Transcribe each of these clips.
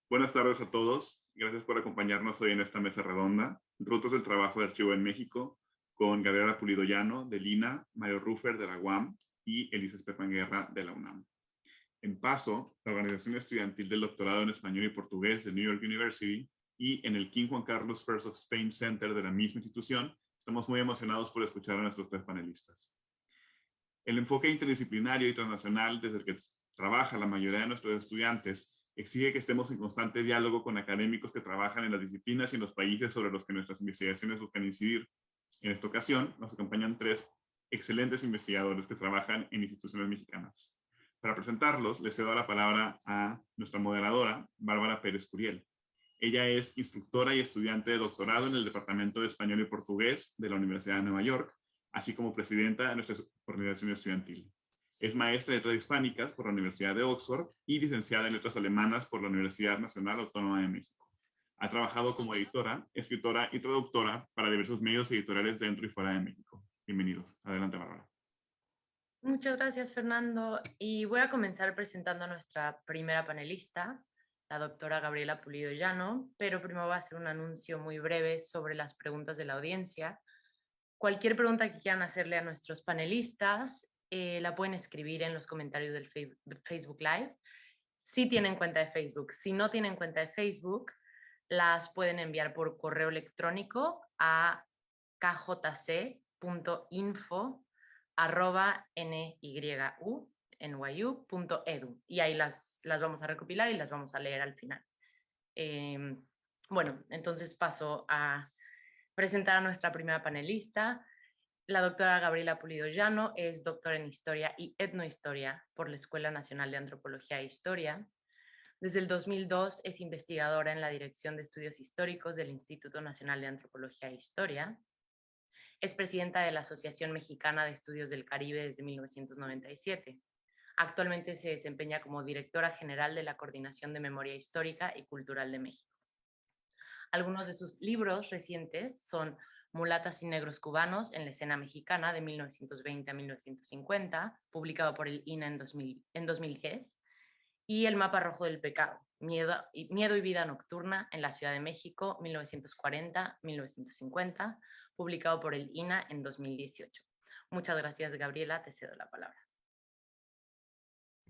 Buenas tardes a todos. Gracias por acompañarnos hoy en esta mesa redonda, Rutas del Trabajo de Archivo en México, con Gabriela Pulido Llano, de Lina, Mario Ruffer, de la UAM, y Elisa Estepan Guerra, de la UNAM. En PASO, la Organización Estudiantil del Doctorado en Español y Portugués de New York University, y en el King Juan Carlos First of Spain Center de la misma institución, estamos muy emocionados por escuchar a nuestros tres panelistas. El enfoque interdisciplinario y transnacional desde el que trabaja la mayoría de nuestros estudiantes exige que estemos en constante diálogo con académicos que trabajan en las disciplinas y en los países sobre los que nuestras investigaciones buscan incidir. En esta ocasión nos acompañan tres excelentes investigadores que trabajan en instituciones mexicanas. Para presentarlos, les cedo la palabra a nuestra moderadora, Bárbara Pérez Curiel. Ella es instructora y estudiante de doctorado en el Departamento de Español y Portugués de la Universidad de Nueva York, así como presidenta de nuestra organización estudiantil. Es maestra de Letras Hispánicas por la Universidad de Oxford y licenciada en Letras Alemanas por la Universidad Nacional Autónoma de México. Ha trabajado como editora, escritora y traductora para diversos medios editoriales dentro y fuera de México. Bienvenidos. Adelante, Bárbara. Muchas gracias, Fernando. Y voy a comenzar presentando a nuestra primera panelista, la doctora Gabriela Pulido Llano, pero primero voy a hacer un anuncio muy breve sobre las preguntas de la audiencia. Cualquier pregunta que quieran hacerle a nuestros panelistas, la pueden escribir en los comentarios del Facebook Live. Si tienen cuenta de Facebook. Si no tienen cuenta de Facebook, las pueden enviar por correo electrónico a kjc.info@nyu.edu y ahí las vamos a recopilar y las vamos a leer al final. Bueno, entonces paso a presentar a nuestra primera panelista. La doctora Gabriela Pulido Llano es doctora en Historia y Etnohistoria por la Escuela Nacional de Antropología e Historia. Desde el 2002 es investigadora en la Dirección de Estudios Históricos del Instituto Nacional de Antropología e Historia. Es presidenta de la Asociación Mexicana de Estudios del Caribe desde 1997. Actualmente se desempeña como directora general de la Coordinación de Memoria Histórica y Cultural de México. Algunos de sus libros recientes son Mulatas y Negros Cubanos en la Escena Mexicana de 1920 a 1950, publicado por el INA en 2010, y El Mapa Rojo del Pecado, Miedo y Vida Nocturna en la Ciudad de México, 1940-1950, publicado por el INA en 2018. Muchas gracias, Gabriela, te cedo la palabra.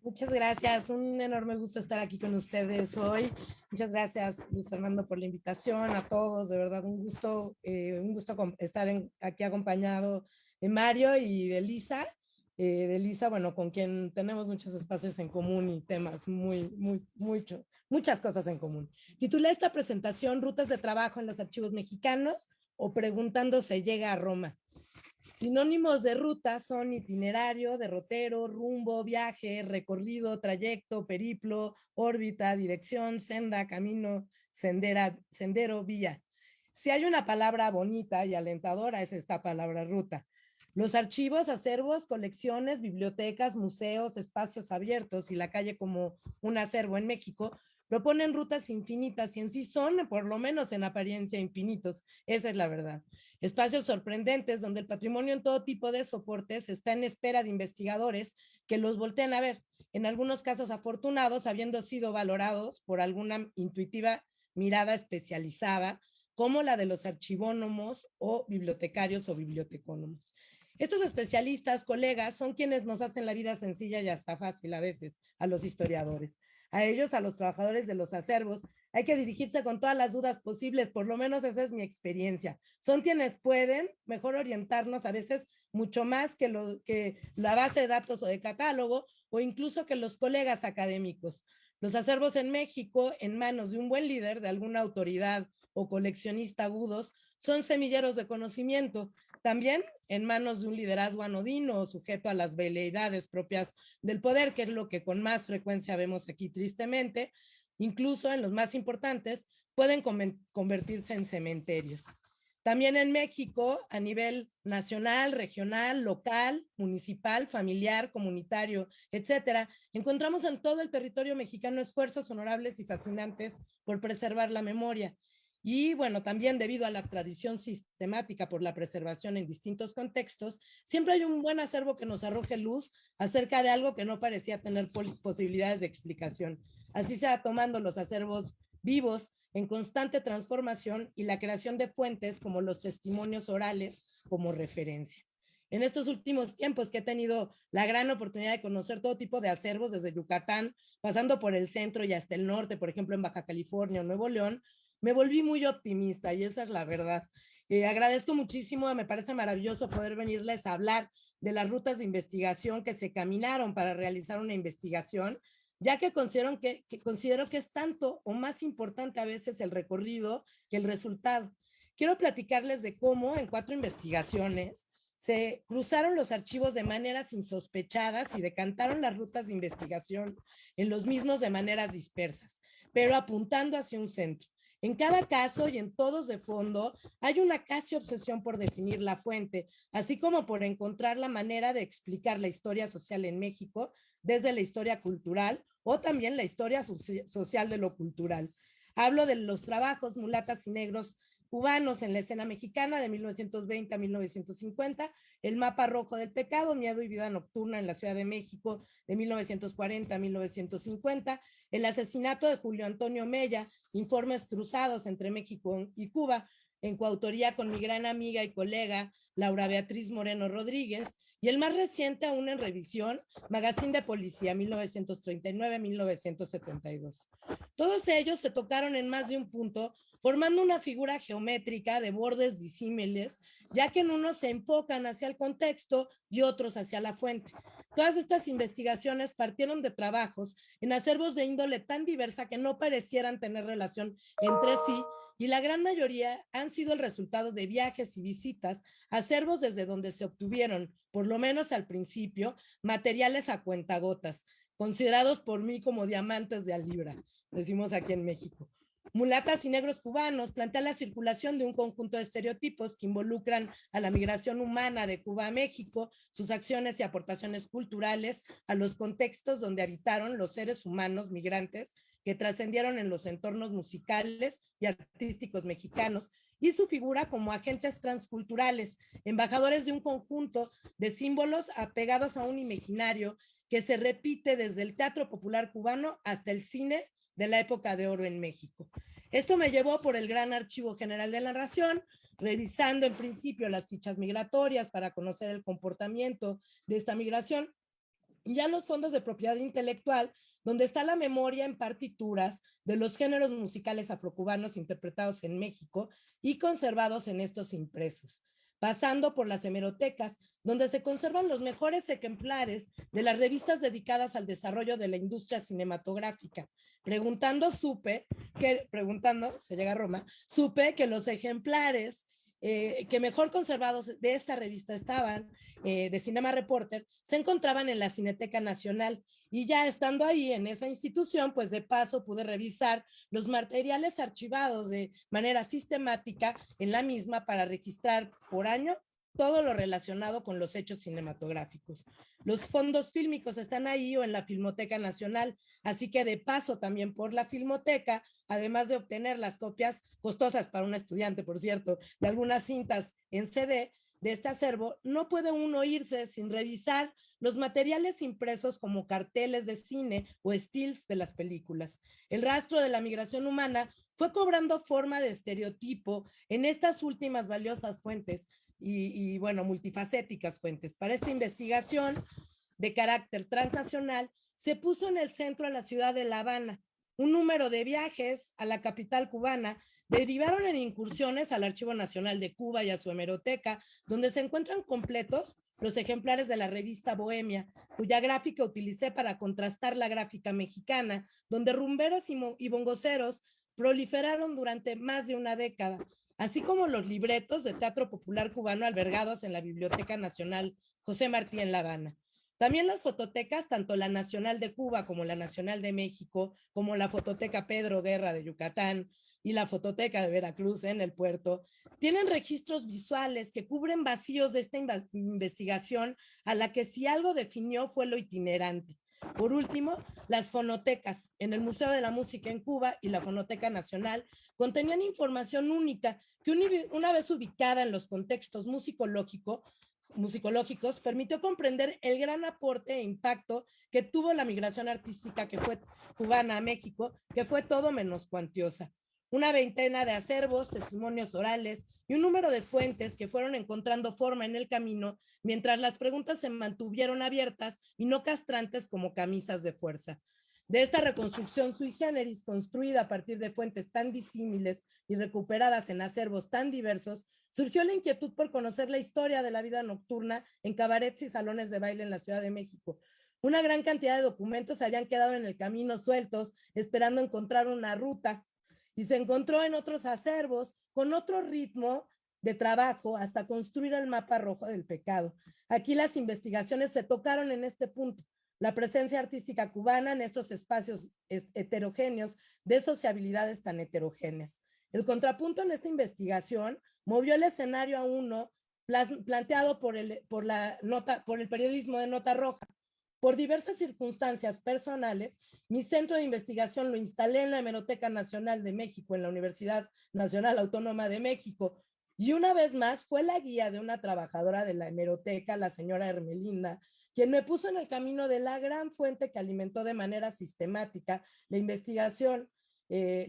Muchas gracias, un enorme gusto estar aquí con ustedes hoy. Muchas gracias, Luis Fernando, por la invitación, a todos, de verdad un gusto estar aquí acompañado de Mario y de Lisa. Bueno, con quien tenemos muchos espacios en común y temas muchas cosas en común. Titulé esta presentación Rutas de Trabajo en los Archivos Mexicanos o Preguntando se llega a Roma. Sinónimos de ruta son itinerario, derrotero, rumbo, viaje, recorrido, trayecto, periplo, órbita, dirección, senda, camino, sendero, vía. Si hay una palabra bonita y alentadora es esta palabra ruta. Los archivos, acervos, colecciones, bibliotecas, museos, espacios abiertos y la calle como un acervo en México proponen rutas infinitas y en sí son, por lo menos en apariencia, infinitos. Esa es la verdad. Espacios sorprendentes donde el patrimonio en todo tipo de soportes está en espera de investigadores que los volteen a ver, en algunos casos afortunados, habiendo sido valorados por alguna intuitiva mirada especializada, como la de los archivónomos o bibliotecarios o bibliotecónomos. Estos especialistas, colegas, son quienes nos hacen la vida sencilla y hasta fácil a veces a los historiadores. A ellos, a los trabajadores de los acervos, hay que dirigirse con todas las dudas posibles, por lo menos esa es mi experiencia. Son quienes pueden mejor orientarnos a veces mucho más que la base de datos o de catálogo, o incluso que los colegas académicos. Los acervos en México, en manos de un buen líder, de alguna autoridad o coleccionista agudos, son semilleros de conocimiento. También en manos de un liderazgo anodino o sujeto a las veleidades propias del poder, que es lo que con más frecuencia vemos aquí tristemente, incluso en los más importantes, pueden convertirse en cementerios. También en México, a nivel nacional, regional, local, municipal, familiar, comunitario, etcétera, encontramos en todo el territorio mexicano esfuerzos honorables y fascinantes por preservar la memoria. Y bueno, también debido a la tradición sistemática por la preservación en distintos contextos, siempre hay un buen acervo que nos arroje luz acerca de algo que no parecía tener posibilidades de explicación. Así se va tomando los acervos vivos, en constante transformación y la creación de fuentes como los testimonios orales como referencia. En estos últimos tiempos que he tenido la gran oportunidad de conocer todo tipo de acervos desde Yucatán, pasando por el centro y hasta el norte, por ejemplo en Baja California o Nuevo León, me volví muy optimista y esa es la verdad. Agradezco muchísimo, me parece maravilloso poder venirles a hablar de las rutas de investigación que se caminaron para realizar una investigación, ya que considero que es tanto o más importante a veces el recorrido que el resultado. Quiero platicarles de cómo en 4 investigaciones se cruzaron los archivos de maneras insospechadas y decantaron las rutas de investigación en los mismos de maneras dispersas, pero apuntando hacia un centro. En cada caso y en todos de fondo hay una casi obsesión por definir la fuente, así como por encontrar la manera de explicar la historia social en México desde la historia cultural o también la historia social de lo cultural. Hablo de los trabajos Mulatas y Negros cubanos en la escena mexicana de 1920 a 1950, El mapa rojo del pecado, Miedo y vida nocturna en la Ciudad de México de 1940 a 1950, El asesinato de Julio Antonio Mella, Informes cruzados entre México y Cuba, en coautoría con mi gran amiga y colega Laura Beatriz Moreno Rodríguez, y el más reciente aún en revisión, Magazine de Policía 1939-1972. Todos ellos se tocaron en más de un punto, formando una figura geométrica de bordes disímiles, ya que en unos se enfocan hacia el contexto y otros hacia la fuente. Todas estas investigaciones partieron de trabajos en acervos de índole tan diversa que no parecieran tener relación entre sí, y la gran mayoría han sido el resultado de viajes y visitas a acervos desde donde se obtuvieron, por lo menos al principio, materiales a cuentagotas, considerados por mí como diamantes de a libra, decimos aquí en México. Mulatas y Negros cubanos plantea la circulación de un conjunto de estereotipos que involucran a la migración humana de Cuba a México, sus acciones y aportaciones culturales a los contextos donde habitaron los seres humanos migrantes que trascendieron en los entornos musicales y artísticos mexicanos, y su figura como agentes transculturales, embajadores de un conjunto de símbolos apegados a un imaginario que se repite desde el teatro popular cubano hasta el cine de la época de oro en México. Esto me llevó por el Gran Archivo General de la Nación, revisando en principio las fichas migratorias para conocer el comportamiento de esta migración, y ya los fondos de propiedad intelectual, donde está la memoria en partituras de los géneros musicales afrocubanos interpretados en México y conservados en estos impresos, pasando por las hemerotecas, donde se conservan los mejores ejemplares de las revistas dedicadas al desarrollo de la industria cinematográfica. Se llega a Roma, supe que los ejemplares que mejor conservados de esta revista estaban, de Cinema Reporter, se encontraban en la Cineteca Nacional, y ya estando ahí en esa institución, pues de paso pude revisar los materiales archivados de manera sistemática en la misma para registrar por año todo lo relacionado con los hechos cinematográficos. Los fondos fílmicos están ahí o en la Filmoteca Nacional, así que de paso también por la Filmoteca, además de obtener las copias costosas para un estudiante, por cierto, de algunas cintas en CD de este acervo, no puede uno irse sin revisar los materiales impresos como carteles de cine o stills de las películas. El rastro de la migración humana fue cobrando forma de estereotipo en estas últimas valiosas fuentes, y bueno, multifacéticas fuentes. Para esta investigación de carácter transnacional, se puso en el centro a la ciudad de La Habana. Un número de viajes a la capital cubana derivaron en incursiones al Archivo Nacional de Cuba y a su hemeroteca, donde se encuentran completos los ejemplares de la revista Bohemia, cuya gráfica utilicé para contrastar la gráfica mexicana, donde rumberos y bongoceros proliferaron durante más de una década, así como los libretos de teatro popular cubano albergados en la Biblioteca Nacional José Martí en La Habana. También las fototecas, tanto la Nacional de Cuba como la Nacional de México, como la Fototeca Pedro Guerra de Yucatán y la Fototeca de Veracruz en el puerto, tienen registros visuales que cubren vacíos de esta investigación, a la que si algo definió fue lo itinerante. Por último, las fonotecas en el Museo de la Música en Cuba y la Fonoteca Nacional contenían información única que una vez ubicada en los contextos musicológicos musicológicos, permitió comprender el gran aporte e impacto que tuvo la migración artística que fue cubana a México, que fue todo menos cuantiosa. Una veintena de acervos, testimonios orales y un número de fuentes que fueron encontrando forma en el camino mientras las preguntas se mantuvieron abiertas y no castrantes como camisas de fuerza. De esta reconstrucción sui generis, construida a partir de fuentes tan disímiles y recuperadas en acervos tan diversos, surgió la inquietud por conocer la historia de la vida nocturna en cabarets y salones de baile en la Ciudad de México. Una gran cantidad de documentos habían quedado en el camino sueltos, esperando encontrar una ruta, y se encontró en otros acervos con otro ritmo de trabajo hasta construir el mapa rojo del pecado. Aquí las investigaciones se tocaron en este punto, la presencia artística cubana en estos espacios heterogéneos de sociabilidades tan heterogéneas. El contrapunto en esta investigación movió el escenario a uno planteado por el periodismo de Nota Roja. Por diversas circunstancias personales, mi centro de investigación lo instalé en la Hemeroteca Nacional de México, en la Universidad Nacional Autónoma de México, y una vez más fue la guía de una trabajadora de la hemeroteca, la señora Hermelinda, quien me puso en el camino de la gran fuente que alimentó de manera sistemática la investigación, que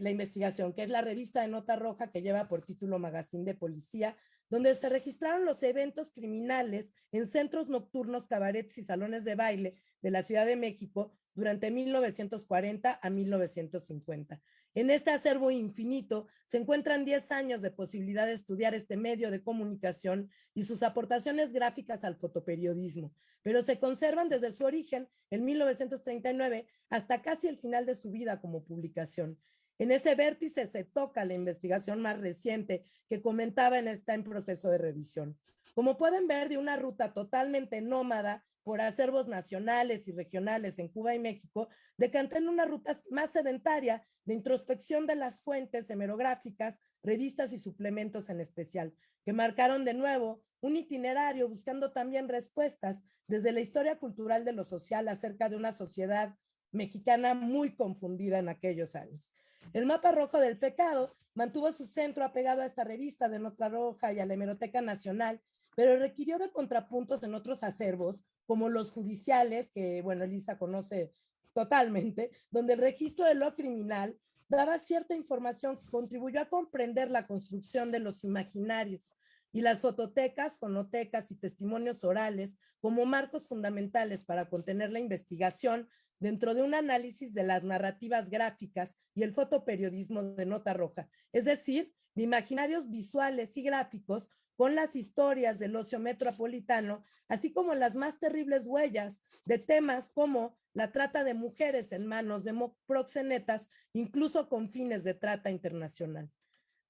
es la revista de Nota Roja que lleva por título Magazine de Policía, donde se registraron los eventos criminales en centros nocturnos, cabarets y salones de baile de la Ciudad de México durante 1940 a 1950. En este acervo infinito se encuentran 10 años de posibilidad de estudiar este medio de comunicación y sus aportaciones gráficas al fotoperiodismo, pero se conservan desde su origen en 1939 hasta casi el final de su vida como publicación. En ese vértice se toca la investigación más reciente que comentaba está en proceso de revisión. Como pueden ver, de una ruta totalmente nómada por acervos nacionales y regionales en Cuba y México, decanté en una ruta más sedentaria de introspección de las fuentes hemerográficas, revistas y suplementos en especial, que marcaron de nuevo un itinerario buscando también respuestas desde la historia cultural de lo social acerca de una sociedad mexicana muy confundida en aquellos años. El mapa rojo del pecado mantuvo su centro apegado a esta revista de Nota Roja y a la Hemeroteca Nacional, pero requirió de contrapuntos en otros acervos, como los judiciales, que, bueno, Elisa conoce totalmente, donde el registro de lo criminal daba cierta información que contribuyó a comprender la construcción de los imaginarios, y las fototecas, fonotecas y testimonios orales como marcos fundamentales para contener la investigación dentro de un análisis de las narrativas gráficas y el fotoperiodismo de Nota Roja, es decir, de imaginarios visuales y gráficos con las historias del ocio metropolitano, así como las más terribles huellas de temas como la trata de mujeres en manos de proxenetas, incluso con fines de trata internacional.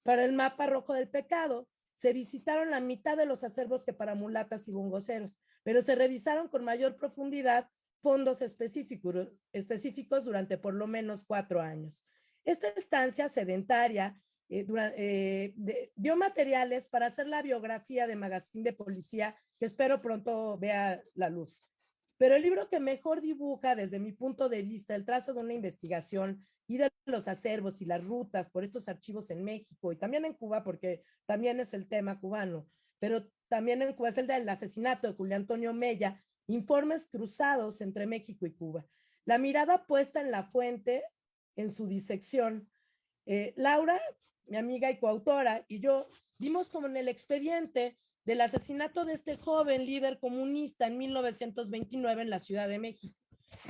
Para el mapa rojo del pecado, se visitaron la mitad de los acervos que para mulatas y bongoceros, pero se revisaron con mayor profundidad fondos específicos durante por lo menos 4 años. Esta estancia sedentaria dio materiales para hacer la biografía de Magazine de Policía, que espero pronto vea la luz. Pero el libro que mejor dibuja, desde mi punto de vista, el trazo de una investigación y de los acervos y las rutas por estos archivos en México y también en Cuba, porque también es el tema cubano, pero también en Cuba es el del asesinato de Julio Antonio Mella, informes cruzados entre México y Cuba. La mirada puesta en la fuente, en su disección. Laura, mi amiga y coautora, y yo dimos como en el expediente del asesinato de este joven líder comunista en 1929 en la Ciudad de México,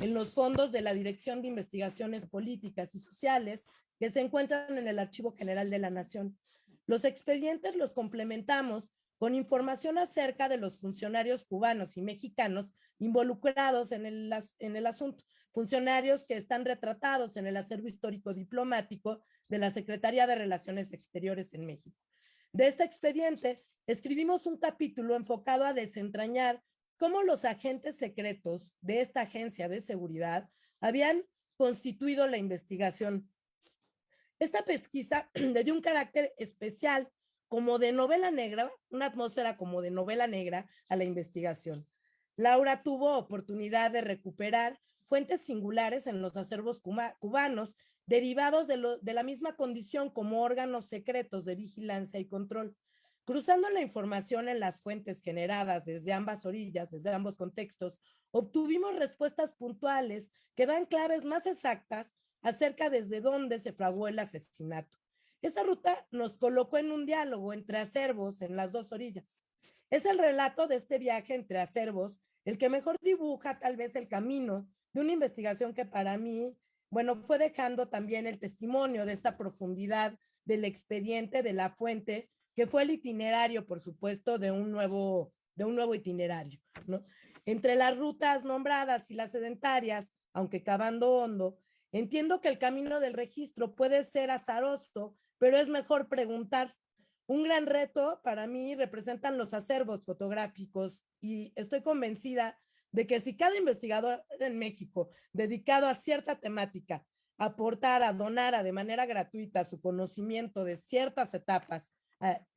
en los fondos de la Dirección de Investigaciones Políticas y Sociales que se encuentran en el Archivo General de la Nación. Los expedientes los complementamos con información acerca de los funcionarios cubanos y mexicanos involucrados en el asunto, funcionarios que están retratados en el acervo histórico diplomático de la Secretaría de Relaciones Exteriores en México. De este expediente, escribimos un capítulo enfocado a desentrañar cómo los agentes secretos de esta agencia de seguridad habían constituido la investigación. Esta pesquisa le dio un carácter especial, como de novela negra, una atmósfera como de novela negra a la investigación. Laura tuvo oportunidad de recuperar fuentes singulares en los acervos cubanos, derivados de la misma condición como órganos secretos de vigilancia y control. Cruzando la información en las fuentes generadas desde ambas orillas, desde ambos contextos, obtuvimos respuestas puntuales que dan claves más exactas acerca desde dónde se fraguó el asesinato. Esa ruta nos colocó en un diálogo entre acervos en las dos orillas. Es el relato de este viaje entre acervos el que mejor dibuja tal vez el camino de una investigación que para mí, bueno, fue dejando también el testimonio de esta profundidad del expediente, de la fuente, que fue el itinerario, por supuesto, de un nuevo itinerario, ¿no? Entre las rutas nombradas y las sedentarias, aunque cavando hondo, entiendo que el camino del registro puede ser azaroso, pero es mejor preguntar. Un gran reto para mí representan los acervos fotográficos y estoy convencida de que si cada investigador en México dedicado a cierta temática aportara, donara de manera gratuita su conocimiento de ciertas etapas,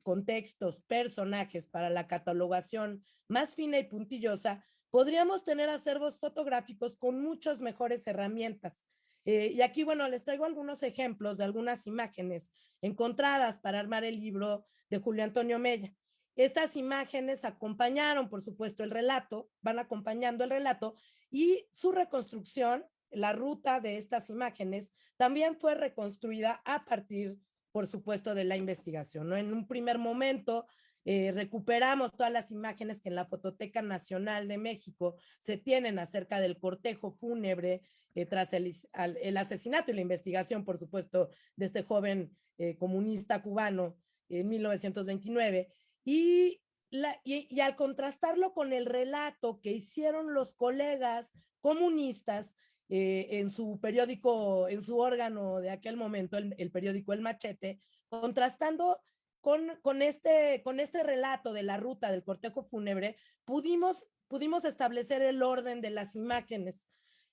contextos, personajes para la catalogación más fina y puntillosa, podríamos tener acervos fotográficos con muchas mejores herramientas. Y aquí, bueno, les traigo algunos ejemplos de algunas imágenes encontradas para armar el libro de Julio Antonio Mella. Estas imágenes acompañaron, por supuesto, el relato, van acompañando el relato y su reconstrucción, la ruta de estas imágenes, también fue reconstruida a partir, por supuesto, de la investigación, ¿no? En un primer momento, recuperamos todas las imágenes que en la Fototeca Nacional de México se tienen acerca del cortejo fúnebre tras el asesinato y la investigación, por supuesto, de este joven comunista cubano en 1929. Y al contrastarlo con el relato que hicieron los colegas comunistas en su periódico, en su órgano de aquel momento, el periódico El Machete, contrastando con este relato de la ruta del cortejo fúnebre, pudimos establecer el orden de las imágenes.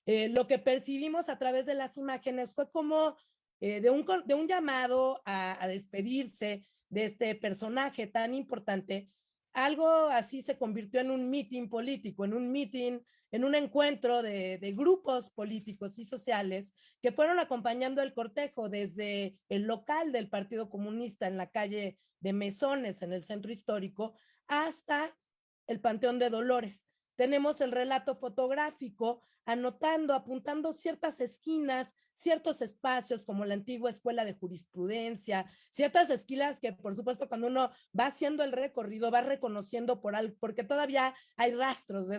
Lo que percibimos a través de las imágenes fue como de un llamado a despedirse de este personaje tan importante. Algo así se convirtió en un meeting político, en un encuentro de grupos políticos y sociales que fueron acompañando el cortejo desde el local del Partido Comunista en la calle de Mesones, en el centro histórico, hasta el Panteón de Dolores. Tenemos el relato fotográfico anotando, apuntando ciertas esquinas, ciertos espacios como la antigua escuela de jurisprudencia, ciertas esquinas que por supuesto cuando uno va haciendo el recorrido va reconociendo porque todavía hay rastros de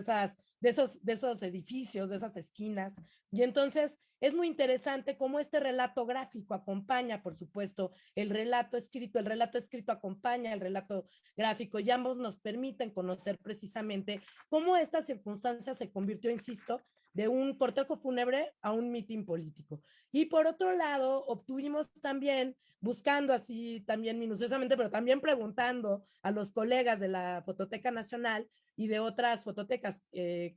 esos edificios, de esas esquinas. Y entonces es muy interesante cómo este relato gráfico acompaña, por supuesto, el relato escrito acompaña el relato gráfico y ambos nos permiten conocer precisamente cómo esta circunstancia se convirtió, insisto, de un cortejo fúnebre a un mitin político. Y por otro lado, obtuvimos también, buscando así también minuciosamente, pero también preguntando a los colegas de la Fototeca Nacional y de otras fototecas,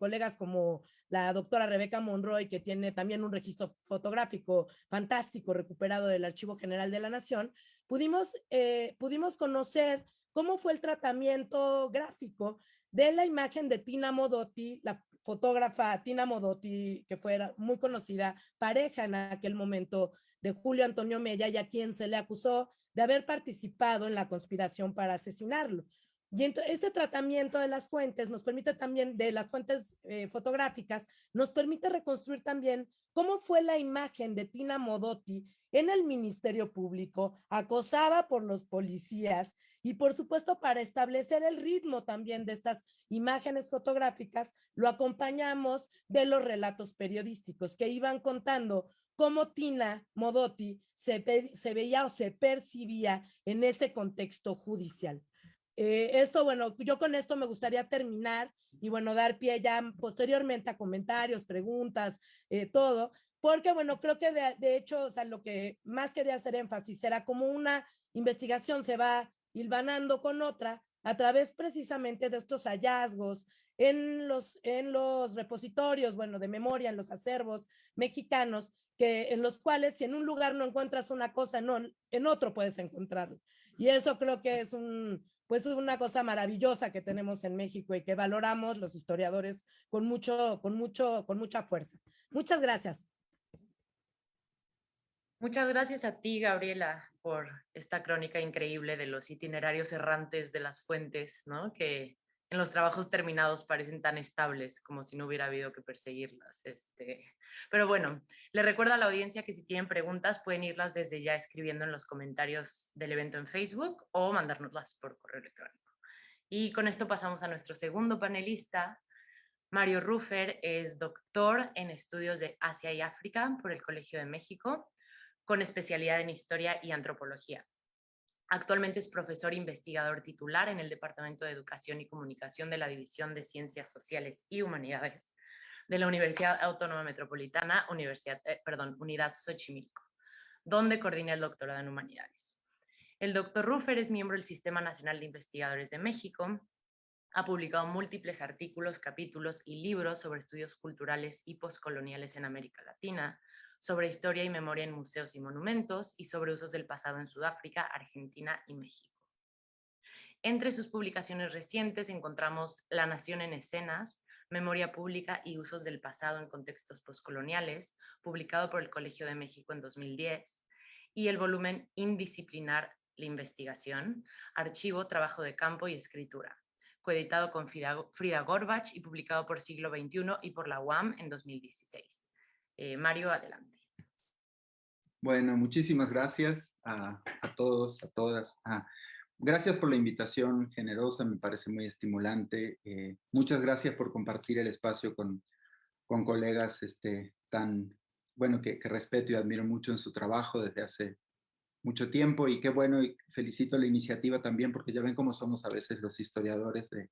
colegas como la doctora Rebeca Monroy, que tiene también un registro fotográfico fantástico recuperado del Archivo General de la Nación, pudimos conocer cómo fue el tratamiento gráfico de la imagen de Tina Modotti, la fotógrafa Tina Modotti, que fue muy conocida, pareja en aquel momento de Julio Antonio Mella, y a quien se le acusó de haber participado en la conspiración para asesinarlo. Y este tratamiento de las fuentes nos permite también, de las fuentes fotográficas, nos permite reconstruir también cómo fue la imagen de Tina Modotti en el Ministerio Público, acosada por los policías, y por supuesto para establecer el ritmo también de estas imágenes fotográficas, lo acompañamos de los relatos periodísticos que iban contando cómo Tina Modotti se veía o se percibía en ese contexto judicial. Esto, bueno, yo con esto me gustaría terminar y, bueno, dar pie ya posteriormente a comentarios, preguntas, todo, porque, bueno, creo que de hecho, o sea, lo que más quería hacer énfasis era como una investigación se va hilvanando con otra a través precisamente de estos hallazgos en los repositorios, bueno, de memoria, en los acervos mexicanos, en los cuales si en un lugar no encuentras una cosa, no, en otro puedes encontrarlo. Y eso creo que es pues es una cosa maravillosa que tenemos en México y que valoramos los historiadores con mucha fuerza. Muchas gracias. Muchas gracias a ti, Gabriela. por esta crónica increíble de los itinerarios errantes de las fuentes, ¿no? Que en los trabajos terminados parecen tan estables como si no hubiera habido que perseguirlas. Pero bueno, le recuerdo a la audiencia que si tienen preguntas pueden irlas desde ya escribiendo en los comentarios del evento en Facebook o mandárnoslas por correo electrónico. Y con esto pasamos a nuestro segundo panelista. Mario Rufer es doctor en estudios de Asia y África por el Colegio de México, con especialidad en Historia y Antropología. Actualmente es profesor investigador titular en el Departamento de Educación y Comunicación de la División de Ciencias Sociales y Humanidades de la Universidad Autónoma Metropolitana, Unidad Xochimilco, donde coordina el doctorado en Humanidades. El doctor Rufer es miembro del Sistema Nacional de Investigadores de México. Ha publicado múltiples artículos, capítulos y libros sobre estudios culturales y postcoloniales en América Latina, sobre historia y memoria en museos y monumentos, y sobre usos del pasado en Sudáfrica, Argentina y México. Entre sus publicaciones recientes encontramos La Nación en Escenas, Memoria Pública y Usos del Pasado en Contextos Postcoloniales, publicado por el Colegio de México en 2010, y el volumen Indisciplinar, la investigación, Archivo, Trabajo de Campo y Escritura, coeditado con Frida Gorbach y publicado por Siglo XXI y por la UAM en 2016. Mario, adelante. Bueno, muchísimas gracias a todos, a todas. Gracias por la invitación generosa, me parece muy estimulante. Muchas gracias por compartir el espacio con colegas tan, bueno, que respeto y admiro mucho en su trabajo desde hace mucho tiempo, y qué bueno, y felicito la iniciativa también, porque ya ven cómo somos a veces los historiadores de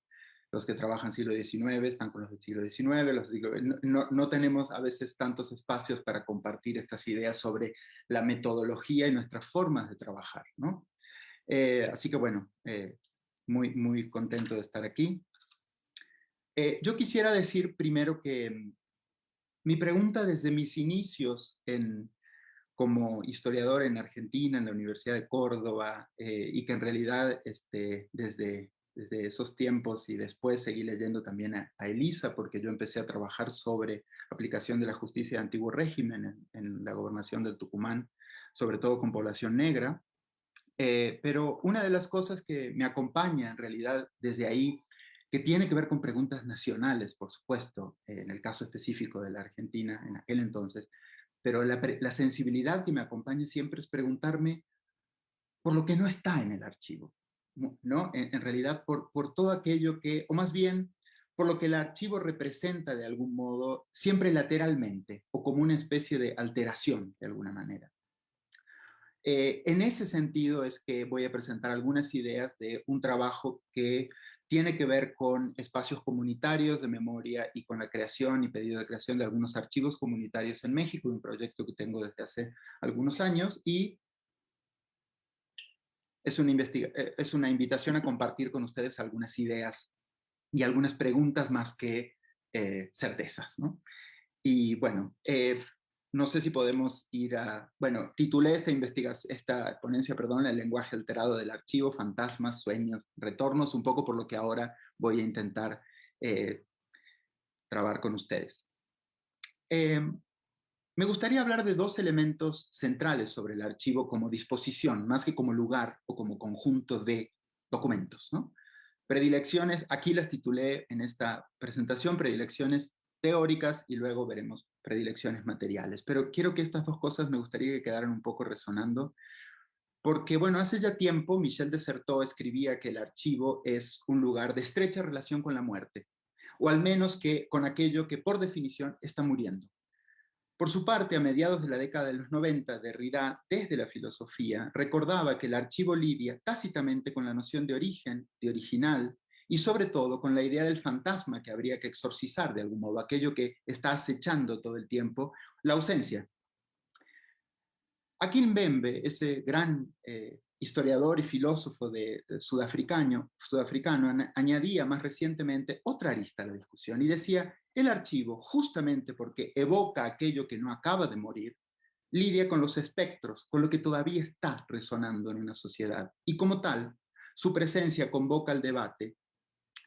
los que trabajan siglo XIX, están con los del siglo XIX, no tenemos a veces tantos espacios para compartir estas ideas sobre la metodología y nuestras formas de trabajar, ¿no? Así que bueno, muy contento de estar aquí. Yo quisiera decir primero que mi pregunta desde mis inicios como historiador en Argentina, en la Universidad de Córdoba, y que en realidad desde esos tiempos y después seguí leyendo también a Elisa, porque yo empecé a trabajar sobre aplicación de la justicia de antiguo régimen en la gobernación del Tucumán, sobre todo con población negra. Pero una de las cosas que me acompaña en realidad desde ahí, que tiene que ver con preguntas nacionales, por supuesto, en el caso específico de la Argentina en aquel entonces, pero la sensibilidad que me acompaña siempre es preguntarme por lo que no está en el archivo, ¿no? En realidad por todo aquello que, o más bien, por lo que el archivo representa de algún modo, siempre lateralmente, o como una especie de alteración, de alguna manera. En ese sentido es que voy a presentar algunas ideas de un trabajo que tiene que ver con espacios comunitarios de memoria y con la creación y pedido de creación de algunos archivos comunitarios en México, un proyecto que tengo desde hace algunos años, y es una invitación a compartir con ustedes algunas ideas y algunas preguntas más que certezas, ¿no? Y bueno, no sé si podemos ir a... Bueno, titulé esta ponencia, perdón, El lenguaje alterado del archivo, fantasmas, sueños, retornos, un poco por lo que ahora voy a intentar trabajar con ustedes. Me gustaría hablar de dos elementos centrales sobre el archivo como disposición, más que como lugar o como conjunto de documentos, ¿no? Predilecciones, aquí las titulé en esta presentación, predilecciones teóricas, y luego veremos predilecciones materiales. Pero quiero que estas dos cosas me gustaría que quedaran un poco resonando, porque, bueno, hace ya tiempo Michel de Certeau escribía que el archivo es un lugar de estrecha relación con la muerte, o al menos que con aquello que por definición está muriendo. Por su parte, a mediados de la década de los 90, Derrida, desde la filosofía, recordaba que el archivo lidia tácitamente con la noción de origen, de original, y sobre todo con la idea del fantasma que habría que exorcizar de algún modo, aquello que está acechando todo el tiempo, la ausencia. Akin Mbembe, ese gran historiador y filósofo sudafricano, añadía más recientemente otra arista a la discusión y decía: el archivo, justamente porque evoca aquello que no acaba de morir, lidia con los espectros, con lo que todavía está resonando en una sociedad, y como tal, su presencia convoca al debate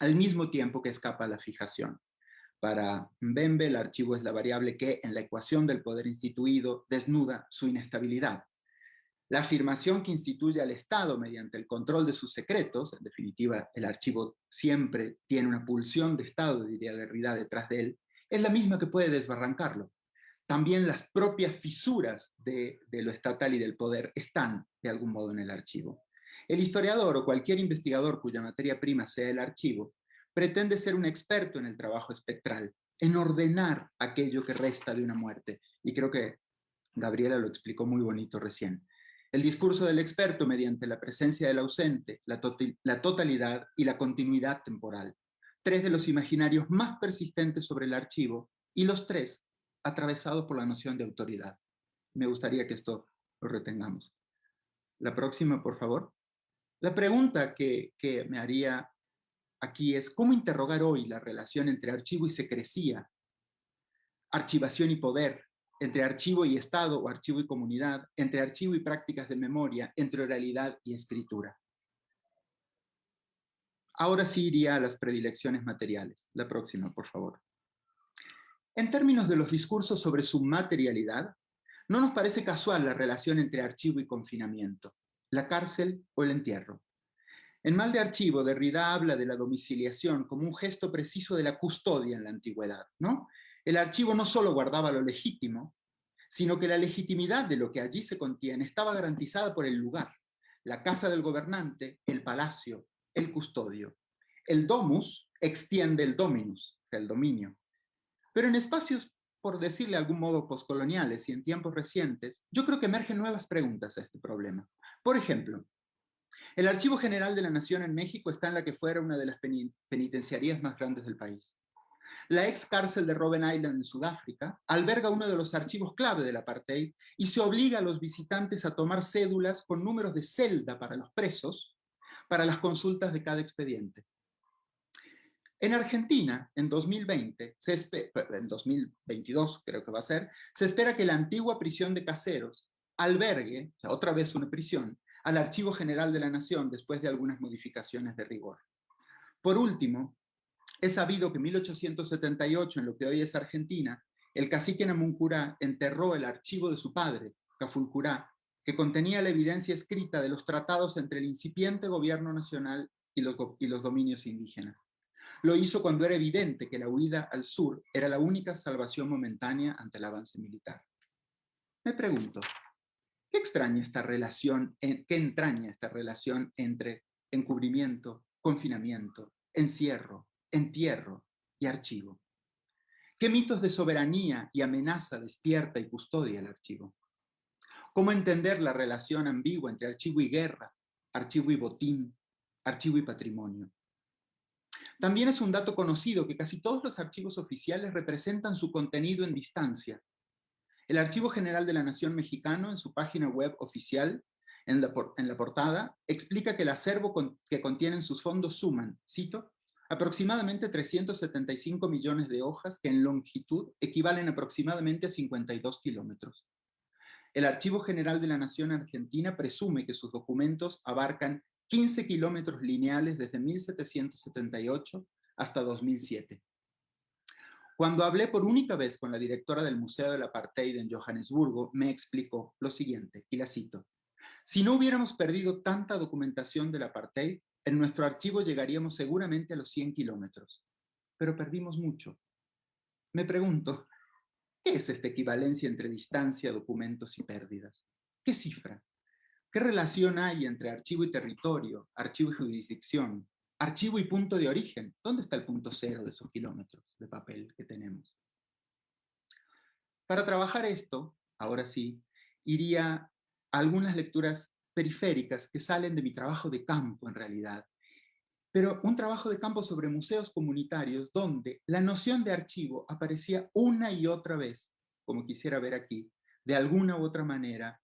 al mismo tiempo que escapa a la fijación. Para Mbembe, el archivo es la variable que, en la ecuación del poder instituido, desnuda su inestabilidad. La afirmación que instituye al Estado mediante el control de sus secretos, en definitiva, el archivo siempre tiene una pulsión de Estado, diría Derrida, detrás de él, es la misma que puede desbarrancarlo. También las propias fisuras de lo estatal y del poder están, de algún modo, en el archivo. El historiador o cualquier investigador cuya materia prima sea el archivo pretende ser un experto en el trabajo espectral, en ordenar aquello que resta de una muerte. Y creo que Gabriela lo explicó muy bonito recién. El discurso del experto mediante la presencia del ausente, la totalidad y la continuidad temporal. Tres de los imaginarios más persistentes sobre el archivo y los tres atravesados por la noción de autoridad. Me gustaría que esto lo retengamos. La próxima, por favor. La pregunta que me haría aquí es, ¿cómo interrogar hoy la relación entre archivo y secrecía, archivación y poder, entre archivo y Estado o archivo y comunidad, entre archivo y prácticas de memoria, entre oralidad y escritura? Ahora sí iría a las predilecciones materiales. La próxima, por favor. En términos de los discursos sobre su materialidad, no nos parece casual la relación entre archivo y confinamiento, la cárcel o el entierro. En Mal de Archivo, Derrida habla de la domiciliación como un gesto preciso de la custodia en la antigüedad, ¿no? El archivo no solo guardaba lo legítimo, sino que la legitimidad de lo que allí se contiene estaba garantizada por el lugar, la casa del gobernante, el palacio, el custodio. El domus extiende el dominus, o sea, el dominio. Pero en espacios, por decirle de algún modo, postcoloniales y en tiempos recientes, yo creo que emergen nuevas preguntas a este problema. Por ejemplo, el Archivo General de la Nación en México está en la que fuera una de las penitenciarías más grandes del país. La ex cárcel de Robben Island en Sudáfrica alberga uno de los archivos clave del apartheid y se obliga a los visitantes a tomar cédulas con números de celda para los presos para las consultas de cada expediente. En Argentina, en 2020, en 2022 creo que va a ser, se espera que la antigua prisión de Caseros albergue, o sea, otra vez una prisión, al Archivo General de la Nación después de algunas modificaciones de rigor. Por último, es sabido que en 1878, en lo que hoy es Argentina, el cacique Namuncurá enterró el archivo de su padre, Cafulcurá, que contenía la evidencia escrita de los tratados entre el incipiente gobierno nacional y los dominios indígenas. Lo hizo cuando era evidente que la huida al sur era la única salvación momentánea ante el avance militar. Me pregunto, ¿qué entraña esta relación entre encubrimiento, confinamiento, encierro, entierro y archivo? ¿Qué mitos de soberanía y amenaza despierta y custodia el archivo? ¿Cómo entender la relación ambigua entre archivo y guerra, archivo y botín, archivo y patrimonio? También es un dato conocido que casi todos los archivos oficiales representan su contenido en distancia. El Archivo General de la Nación Mexicano, en su página web oficial, en la portada, explica que el acervo que contienen sus fondos suman, cito, aproximadamente 375 millones de hojas que en longitud equivalen aproximadamente a 52 kilómetros. El Archivo General de la Nación Argentina presume que sus documentos abarcan 15 kilómetros lineales desde 1778 hasta 2007. Cuando hablé por única vez con la directora del Museo del Apartheid en Johannesburgo, me explicó lo siguiente, y la cito: si no hubiéramos perdido tanta documentación del Apartheid, en nuestro archivo llegaríamos seguramente a los 100 kilómetros, pero perdimos mucho. Me pregunto, ¿qué es esta equivalencia entre distancia, documentos y pérdidas? ¿Qué cifra? ¿Qué relación hay entre archivo y territorio, archivo y jurisdicción, archivo y punto de origen? ¿Dónde está el punto cero de esos kilómetros de papel que tenemos? Para trabajar esto, ahora sí, iría a algunas lecturas periféricas que salen de mi trabajo de campo en realidad, pero un trabajo de campo sobre museos comunitarios donde la noción de archivo aparecía una y otra vez, como quisiera ver aquí, de alguna u otra manera,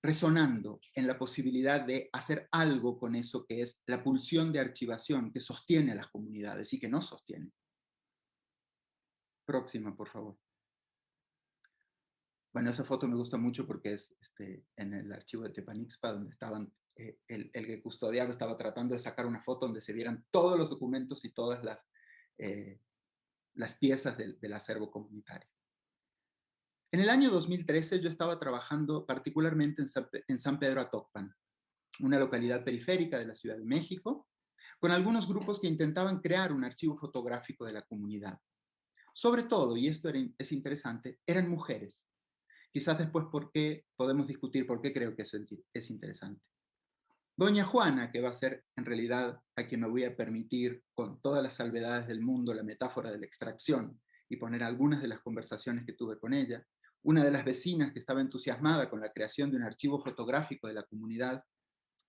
resonando en la posibilidad de hacer algo con eso que es la pulsión de archivación que sostiene a las comunidades y que no sostiene. Próxima, por favor. Bueno, esa foto me gusta mucho porque es en el archivo de Tepanixpa, donde estaban, el que custodiaba estaba tratando de sacar una foto donde se vieran todos los documentos y todas las piezas del acervo comunitario. En el año 2013 yo estaba trabajando particularmente en San Pedro Atocpan, una localidad periférica de la Ciudad de México, con algunos grupos que intentaban crear un archivo fotográfico de la comunidad. Sobre todo, y esto es interesante, eran mujeres. Quizás después podemos discutir por qué creo que eso es interesante. Doña Juana, que va a ser en realidad a quien me voy a permitir, con todas las salvedades del mundo, la metáfora de la extracción y poner algunas de las conversaciones que tuve con ella, una de las vecinas que estaba entusiasmada con la creación de un archivo fotográfico de la comunidad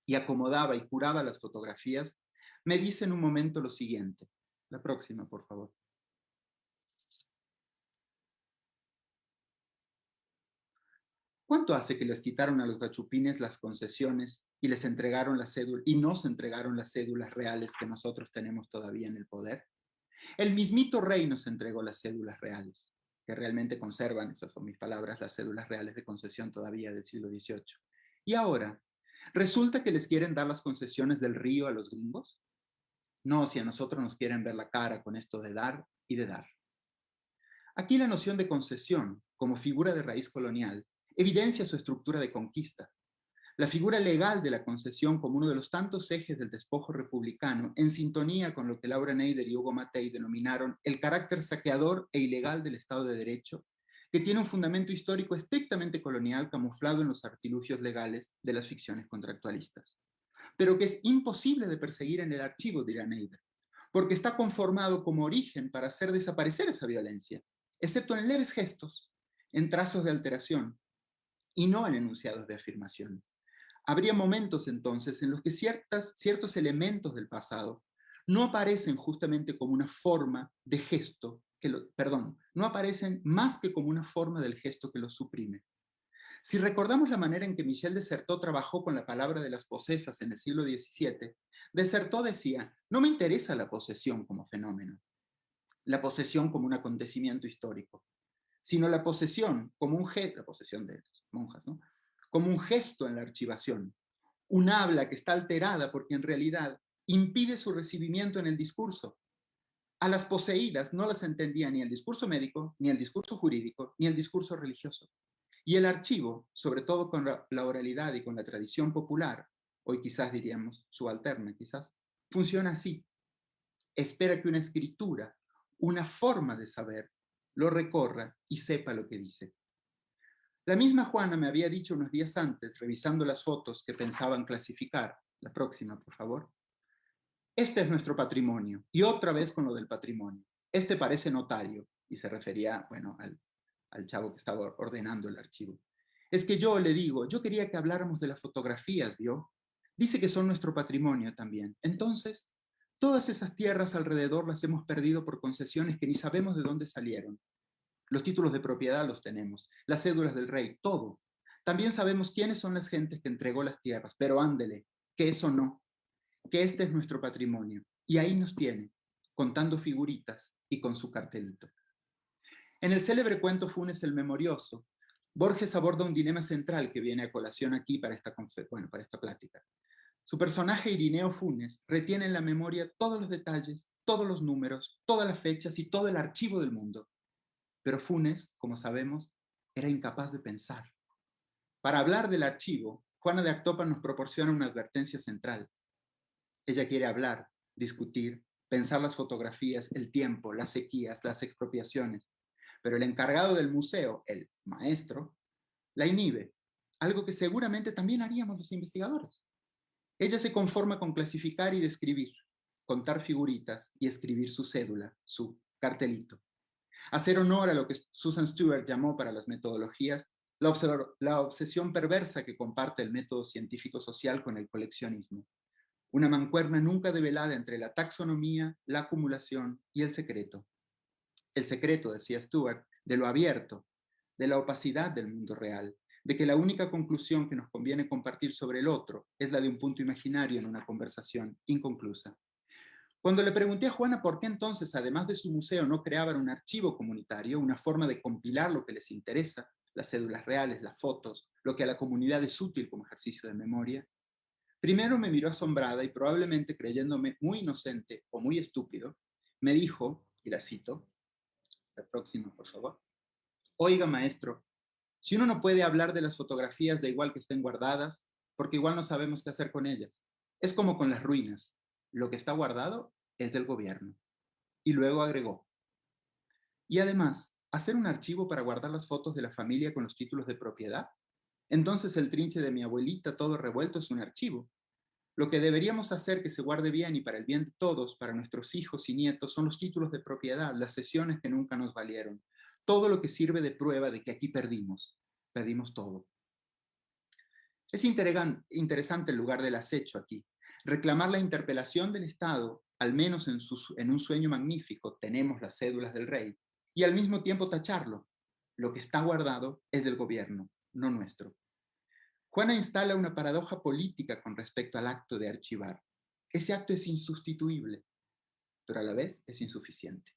y acomodaba y curaba las fotografías, me dice en un momento lo siguiente. La próxima, por favor. ¿Cuánto hace que les quitaron a los gachupines las concesiones y les entregaron las cédulas y nos entregaron las cédulas reales que nosotros tenemos todavía en el poder? El mismito rey nos entregó las cédulas reales, que realmente conservan, esas son mis palabras, las cédulas reales de concesión todavía del siglo XVIII. Y ahora, ¿resulta que les quieren dar las concesiones del río a los gringos? No, si a nosotros nos quieren ver la cara con esto de dar y de dar. Aquí la noción de concesión, como figura de raíz colonial, evidencia su estructura de conquista. La figura legal de la concesión como uno de los tantos ejes del despojo republicano, en sintonía con lo que Laura Nader y Hugo Matei denominaron el carácter saqueador e ilegal del Estado de Derecho, que tiene un fundamento histórico estrictamente colonial camuflado en los artilugios legales de las ficciones contractualistas, pero que es imposible de perseguir en el archivo, dirá Nader, porque está conformado como origen para hacer desaparecer esa violencia, excepto en leves gestos, en trazos de alteración, y no en enunciados de afirmación. Habría momentos entonces en los que ciertos elementos del pasado no aparecen justamente como una forma de gesto, no aparecen más que como una forma del gesto que los suprime. Si recordamos la manera en que Michel de Certeau trabajó con la palabra de las posesas en el siglo XVII, de Certeau decía, no me interesa la posesión como fenómeno, la posesión como un acontecimiento histórico, sino la posesión como la posesión de las monjas, ¿no? Como un gesto en la archivación, un habla que está alterada porque en realidad impide su recibimiento en el discurso. A las poseídas no las entendía ni el discurso médico, ni el discurso jurídico, ni el discurso religioso. Y el archivo, sobre todo con la oralidad y con la tradición popular, hoy quizás diríamos subalterna, quizás, funciona así. Espera que una escritura, una forma de saber, lo recorra y sepa lo que dice. La misma Juana me había dicho unos días antes, revisando las fotos que pensaban clasificar, la próxima, por favor, este es nuestro patrimonio, y otra vez con lo del patrimonio. Este parece notario, y se refería, bueno, al chavo que estaba ordenando el archivo. Es que yo le digo, yo quería que habláramos de las fotografías, ¿vio? Dice que son nuestro patrimonio también. Entonces, todas esas tierras alrededor las hemos perdido por concesiones que ni sabemos de dónde salieron. Los títulos de propiedad los tenemos, las cédulas del rey, todo. También sabemos quiénes son las gentes que entregó las tierras, pero ándele, que eso no, que este es nuestro patrimonio. Y ahí nos tiene, contando figuritas y con su cartelito. En el célebre cuento Funes el Memorioso, Borges aborda un dilema central que viene a colación aquí para esta plática. Su personaje Irineo Funes retiene en la memoria todos los detalles, todos los números, todas las fechas y todo el archivo del mundo. Pero Funes, como sabemos, era incapaz de pensar. Para hablar del archivo, Juana de Actopan nos proporciona una advertencia central. Ella quiere hablar, discutir, pensar las fotografías, el tiempo, las sequías, las expropiaciones. Pero el encargado del museo, el maestro, la inhibe, algo que seguramente también haríamos los investigadores. Ella se conforma con clasificar y describir, contar figuritas y escribir su cédula, su cartelito. Hacer honor a lo que Susan Stewart llamó para las metodologías la obsesión perversa que comparte el método científico-social con el coleccionismo. Una mancuerna nunca develada entre la taxonomía, la acumulación y el secreto. El secreto, decía Stewart, de lo abierto, de la opacidad del mundo real, de que la única conclusión que nos conviene compartir sobre el otro es la de un punto imaginario en una conversación inconclusa. Cuando le pregunté a Juana por qué entonces, además de su museo, no creaban un archivo comunitario, una forma de compilar lo que les interesa, las cédulas reales, las fotos, lo que a la comunidad es útil como ejercicio de memoria, primero me miró asombrada y probablemente creyéndome muy inocente o muy estúpido, me dijo, y la cito, la próxima por favor, oiga maestro, Si uno no puede hablar de las fotografías, da igual que estén guardadas, porque igual no sabemos qué hacer con ellas. Es como con las ruinas. Lo que está guardado es del gobierno. Y luego agregó, y además, hacer un archivo para guardar las fotos de la familia con los títulos de propiedad. Entonces el trinche de mi abuelita todo revuelto es un archivo. Lo que deberíamos hacer que se guarde bien y para el bien de todos, para nuestros hijos y nietos, son los títulos de propiedad, las sesiones que nunca nos valieron. Todo lo que sirve de prueba de que aquí perdimos. Perdimos todo. Es interesante el lugar del acecho aquí. Reclamar la interpelación del Estado, al menos en un sueño magnífico, tenemos las cédulas del rey, y al mismo tiempo tacharlo. Lo que está guardado es del gobierno, no nuestro. Juana instala una paradoja política con respecto al acto de archivar. Ese acto es insustituible, pero a la vez es insuficiente.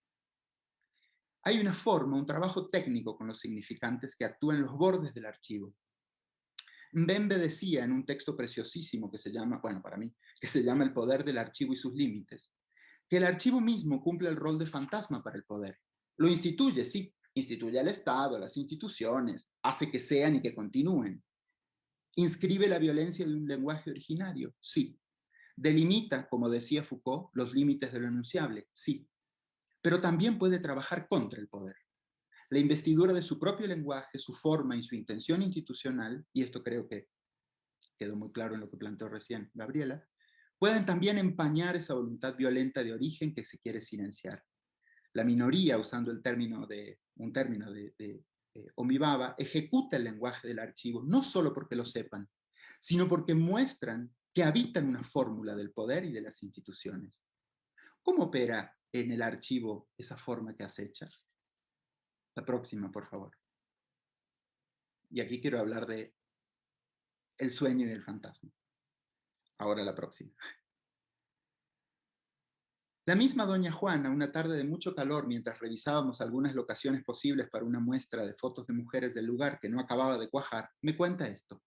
Hay una forma, un trabajo técnico con los significantes que actúa en los bordes del archivo. Mbembe decía en un texto preciosísimo que se llama, bueno, para mí, que se llama El poder del archivo y sus límites, que el archivo mismo cumple el rol de fantasma para el poder. Lo instituye, sí, instituye al Estado, a las instituciones, hace que sean y que continúen. Inscribe la violencia de un lenguaje originario, sí. Delimita, como decía Foucault, los límites de lo enunciable, sí. Pero también puede trabajar contra el poder. La investidura de su propio lenguaje, su forma y su intención institucional, y esto creo que quedó muy claro en lo que planteó recién Gabriela, pueden también empañar esa voluntad violenta de origen que se quiere silenciar. La minoría, usando un término de Omibaba, ejecuta el lenguaje del archivo, no solo porque lo sepan, sino porque muestran que habitan una fórmula del poder y de las instituciones. ¿Cómo opera en el archivo esa forma que acecha? La próxima, por favor. Y aquí quiero hablar de el sueño y el fantasma. Ahora la próxima. La misma doña Juana, una tarde de mucho calor, mientras revisábamos algunas locaciones posibles para una muestra de fotos de mujeres del lugar que no acababa de cuajar, me cuenta esto.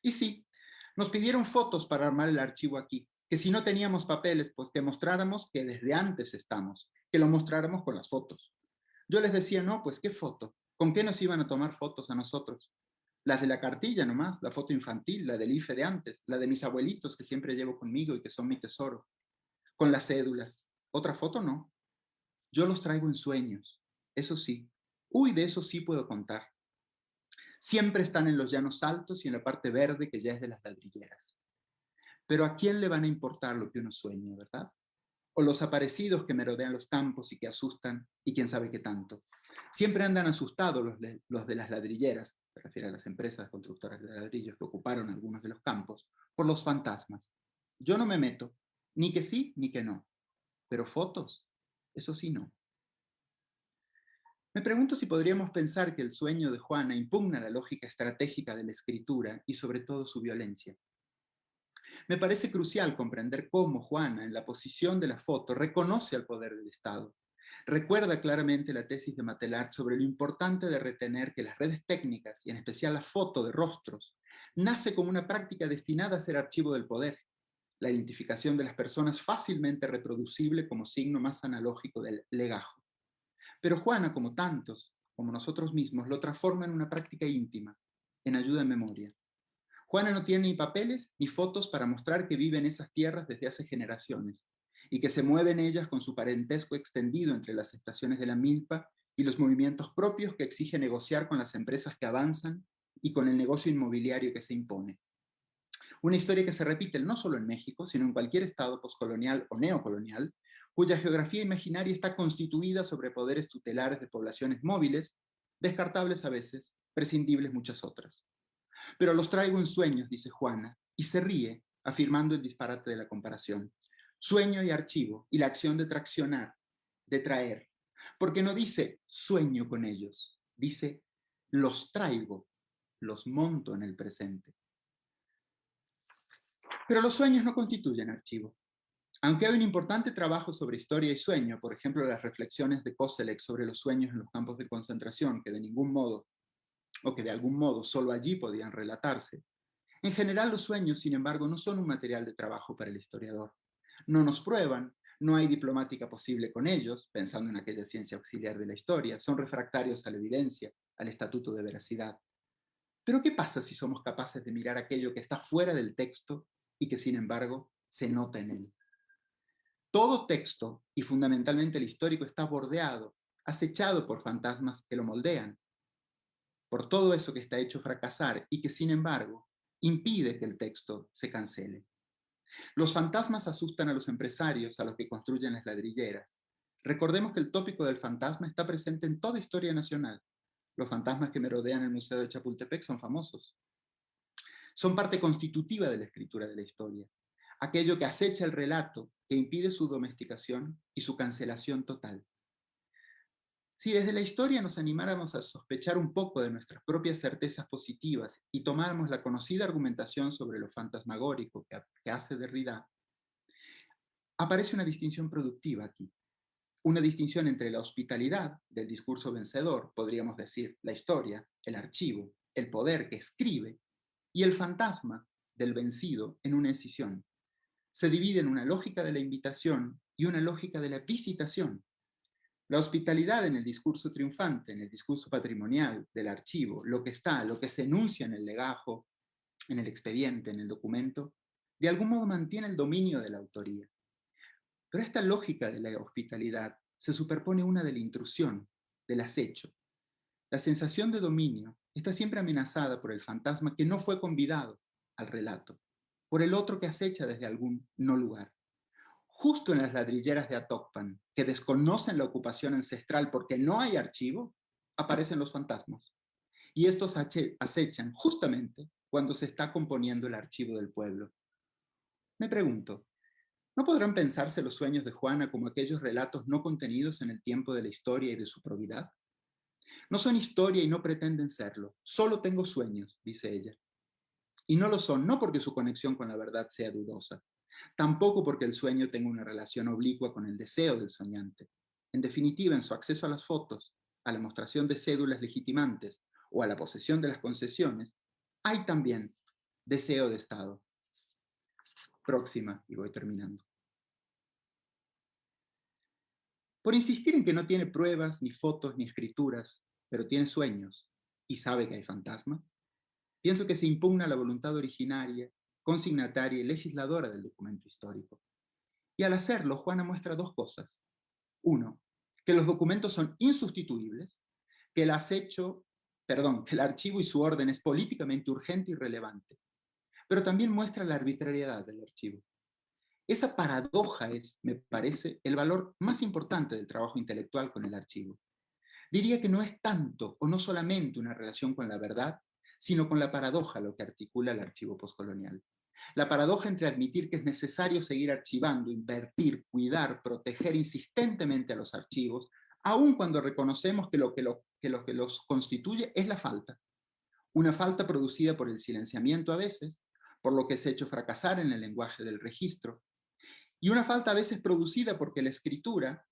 Y sí, nos pidieron fotos para armar el archivo aquí, que si no teníamos papeles, pues que mostráramos que desde antes estamos, que lo mostráramos con las fotos. Yo les decía, no, pues qué foto, ¿con qué nos iban a tomar fotos a nosotros? Las de la cartilla nomás, la foto infantil, la del IFE de antes, la de mis abuelitos que siempre llevo conmigo y que son mi tesoro, con las cédulas. Otra foto no. Yo los traigo en sueños, eso sí. Uy, de eso sí puedo contar. Siempre están en los llanos altos y en la parte verde que ya es de las ladrilleras. Pero ¿a quién le van a importar lo que uno sueña, verdad? O los aparecidos que merodean los campos y que asustan y quién sabe qué tanto. Siempre andan asustados los de las ladrilleras, se refiere a las empresas constructoras de ladrillos que ocuparon algunos de los campos, por los fantasmas. Yo no me meto, ni que sí ni que no. Pero fotos, eso sí no. Me pregunto si podríamos pensar que el sueño de Juana impugna la lógica estratégica de la escritura y sobre todo su violencia. Me parece crucial comprender cómo Juana, en la posición de la foto, reconoce al poder del Estado. Recuerda claramente la tesis de Matelart sobre lo importante de retener que las redes técnicas, y en especial la foto de rostros, nace como una práctica destinada a ser archivo del poder, la identificación de las personas fácilmente reproducible como signo más analógico del legajo. Pero Juana, como tantos, como nosotros mismos, lo transforma en una práctica íntima, en ayuda en memoria. Juana no tiene ni papeles ni fotos para mostrar que vive en esas tierras desde hace generaciones y que se mueve en ellas con su parentesco extendido entre las estaciones de la milpa y los movimientos propios que exige negociar con las empresas que avanzan y con el negocio inmobiliario que se impone. Una historia que se repite no solo en México, sino en cualquier estado postcolonial o neocolonial, cuya geografía imaginaria está constituida sobre poderes tutelares de poblaciones móviles, descartables a veces, prescindibles muchas otras. Pero los traigo en sueños, dice Juana, y se ríe, afirmando el disparate de la comparación. Sueño y archivo, y la acción de traccionar, de traer, porque no dice sueño con ellos, dice los traigo, los monto en el presente. Pero los sueños no constituyen archivo. Aunque hay un importante trabajo sobre historia y sueño, por ejemplo las reflexiones de Koselleck sobre los sueños en los campos de concentración, que de ningún modo, o que de algún modo solo allí podían relatarse, en general los sueños, sin embargo, no son un material de trabajo para el historiador. No nos prueban, no hay diplomática posible con ellos, pensando en aquella ciencia auxiliar de la historia, son refractarios a la evidencia, al estatuto de veracidad. Pero ¿qué pasa si somos capaces de mirar aquello que está fuera del texto y que sin embargo se nota en él? Todo texto, y fundamentalmente el histórico, está bordeado, acechado por fantasmas que lo moldean, por todo eso que está hecho fracasar y que sin embargo impide que el texto se cancele. Los fantasmas asustan a los empresarios, a los que construyen las ladrilleras. Recordemos que el tópico del fantasma está presente en toda historia nacional. Los fantasmas que merodean el Museo de Chapultepec son famosos. Son parte constitutiva de la escritura de la historia. Aquello que acecha el relato, que impide su domesticación y su cancelación total. Si desde la historia nos animáramos a sospechar un poco de nuestras propias certezas positivas y tomáramos la conocida argumentación sobre lo fantasmagórico que hace Derrida, aparece una distinción productiva aquí. Una distinción entre la hospitalidad del discurso vencedor, podríamos decir, la historia, el archivo, el poder que escribe, y el fantasma del vencido en una escisión. Se divide en una lógica de la invitación y una lógica de la visitación. La hospitalidad en el discurso triunfante, en el discurso patrimonial del archivo, lo que está, lo que se enuncia en el legajo, en el expediente, en el documento, de algún modo mantiene el dominio de la autoría. Pero esta lógica de la hospitalidad se superpone una de la intrusión, del acecho. La sensación de dominio está siempre amenazada por el fantasma que no fue convidado al relato, por el otro que acecha desde algún no lugar. Justo en las ladrilleras de Atocpan, que desconocen la ocupación ancestral porque no hay archivo, aparecen los fantasmas. Y estos acechan justamente cuando se está componiendo el archivo del pueblo. Me pregunto, ¿no podrán pensarse los sueños de Juana como aquellos relatos no contenidos en el tiempo de la historia y de su probidad? No son historia y no pretenden serlo. Solo tengo sueños, dice ella. Y no lo son, no porque su conexión con la verdad sea dudosa, tampoco porque el sueño tenga una relación oblicua con el deseo del soñante. En definitiva, en su acceso a las fotos, a la mostración de cédulas legitimantes o a la posesión de las concesiones, hay también deseo de Estado. Próxima, y voy terminando. Por insistir en que no tiene pruebas, ni fotos, ni escrituras, pero tiene sueños y sabe que hay fantasmas, pienso que se impugna la voluntad originaria, consignataria y legisladora del documento histórico. Y al hacerlo, Juana muestra dos cosas. Uno, que los documentos son insustituibles, que el que el archivo y su orden es políticamente urgente y relevante, pero también muestra la arbitrariedad del archivo. Esa paradoja es, me parece, el valor más importante del trabajo intelectual con el archivo. Diría que no es tanto o no solamente una relación con la verdad, sino con la paradoja lo que articula el archivo postcolonial. La paradoja entre admitir que es necesario seguir archivando, invertir, cuidar, proteger insistentemente a los archivos, aun cuando reconocemos que lo que los constituye es la falta. Una falta producida por el silenciamiento a veces, por lo que es hecho fracasar en el lenguaje del registro, y una falta a veces producida porque la escritura,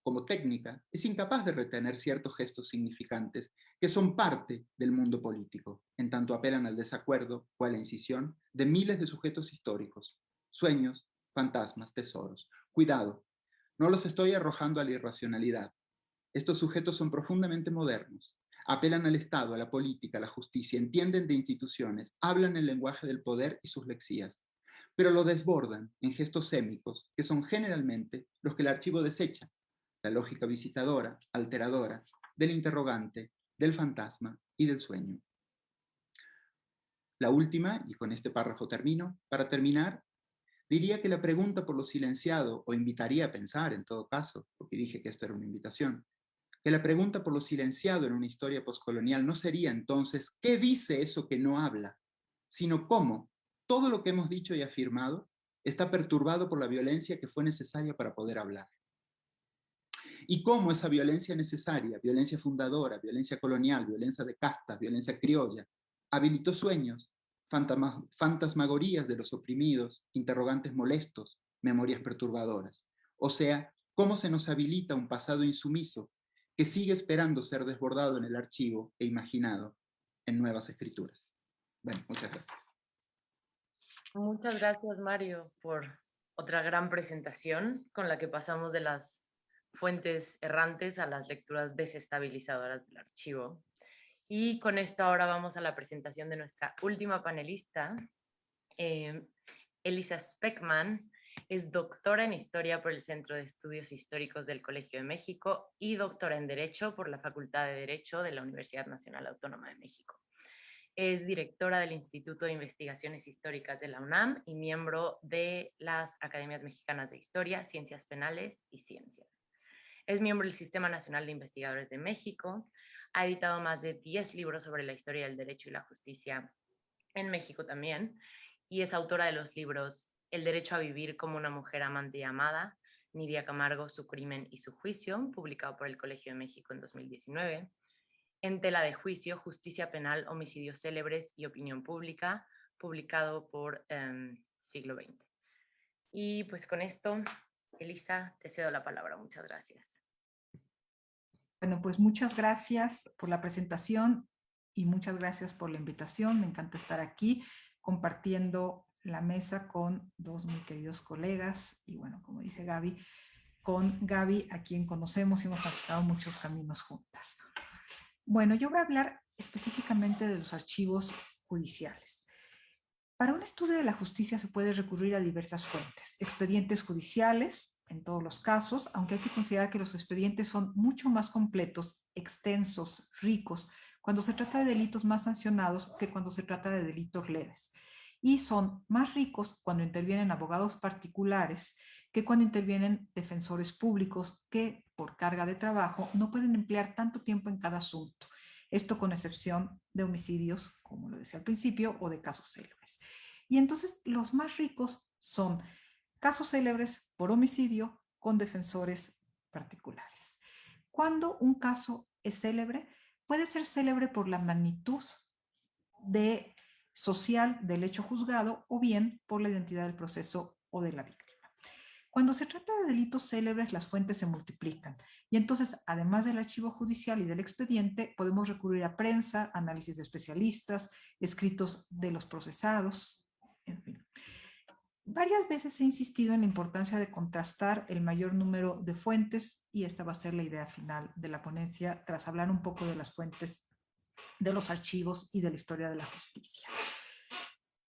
como técnica, es incapaz de retener ciertos gestos significantes que son parte del mundo político, en tanto apelan al desacuerdo o a la incisión de miles de sujetos históricos, sueños, fantasmas, tesoros. Cuidado, no los estoy arrojando a la irracionalidad. Estos sujetos son profundamente modernos, apelan al Estado, a la política, a la justicia, entienden de instituciones, hablan el lenguaje del poder y sus lexías, pero lo desbordan en gestos sémicos, que son generalmente los que el archivo desecha, la lógica visitadora, alteradora, del interrogante, del fantasma y del sueño. La última, y con este párrafo termino, para terminar, diría que la pregunta por lo silenciado, o invitaría a pensar en todo caso, porque dije que esto era una invitación, que la pregunta por lo silenciado en una historia postcolonial no sería entonces ¿qué dice eso que no habla?, sino cómo todo lo que hemos dicho y afirmado está perturbado por la violencia que fue necesaria para poder hablar. Y cómo esa violencia necesaria, violencia fundadora, violencia colonial, violencia de castas, violencia criolla, habilitó sueños, fantasmagorías de los oprimidos, interrogantes molestos, memorias perturbadoras. O sea, cómo se nos habilita un pasado insumiso que sigue esperando ser desbordado en el archivo e imaginado en nuevas escrituras. Bueno, muchas gracias. Muchas gracias, Mario, por otra gran presentación con la que pasamos de las fuentes errantes a las lecturas desestabilizadoras del archivo. Y con esto ahora vamos a la presentación de nuestra última panelista. Elisa Speckman es doctora en Historia por el Centro de Estudios Históricos del Colegio de México y doctora en Derecho por la Facultad de Derecho de la Universidad Nacional Autónoma de México. Es directora del Instituto de Investigaciones Históricas de la UNAM y miembro de las Academias Mexicanas de Historia, Ciencias Penales y Ciencias. Es miembro del Sistema Nacional de Investigadores de México. Ha editado más de 10 libros sobre la historia del derecho y la justicia en México también. Y es autora de los libros El derecho a vivir como una mujer amante y amada, Nidia Camargo, su crimen y su juicio, publicado por el Colegio de México en 2019. En tela de juicio, justicia penal, homicidios célebres y opinión pública, publicado por Siglo XX. Y pues con esto, Elisa, te cedo la palabra. Muchas gracias. Bueno, pues muchas gracias por la presentación y muchas gracias por la invitación. Me encanta estar aquí compartiendo la mesa con dos muy queridos colegas y bueno, como dice Gaby, con Gaby, a quien conocemos y hemos transitado muchos caminos juntas. Bueno, yo voy a hablar específicamente de los archivos judiciales. Para un estudio de la justicia se puede recurrir a diversas fuentes, expedientes judiciales, en todos los casos, aunque hay que considerar que los expedientes son mucho más completos, extensos, ricos, cuando se trata de delitos más sancionados que cuando se trata de delitos leves. Y son más ricos cuando intervienen abogados particulares que cuando intervienen defensores públicos que, por carga de trabajo, no pueden emplear tanto tiempo en cada asunto. Esto con excepción de homicidios, como lo decía al principio, o de casos célebres. Y entonces los más ricos son casos célebres por homicidio con defensores particulares. Cuando un caso es célebre, puede ser célebre por la magnitud social del hecho juzgado o bien por la identidad del proceso o de la víctima. Cuando se trata de delitos célebres, las fuentes se multiplican y entonces, además del archivo judicial y del expediente, podemos recurrir a prensa, análisis de especialistas, escritos de los procesados, en fin. Varias veces he insistido en la importancia de contrastar el mayor número de fuentes y esta va a ser la idea final de la ponencia tras hablar un poco de las fuentes de los archivos y de la historia de la justicia.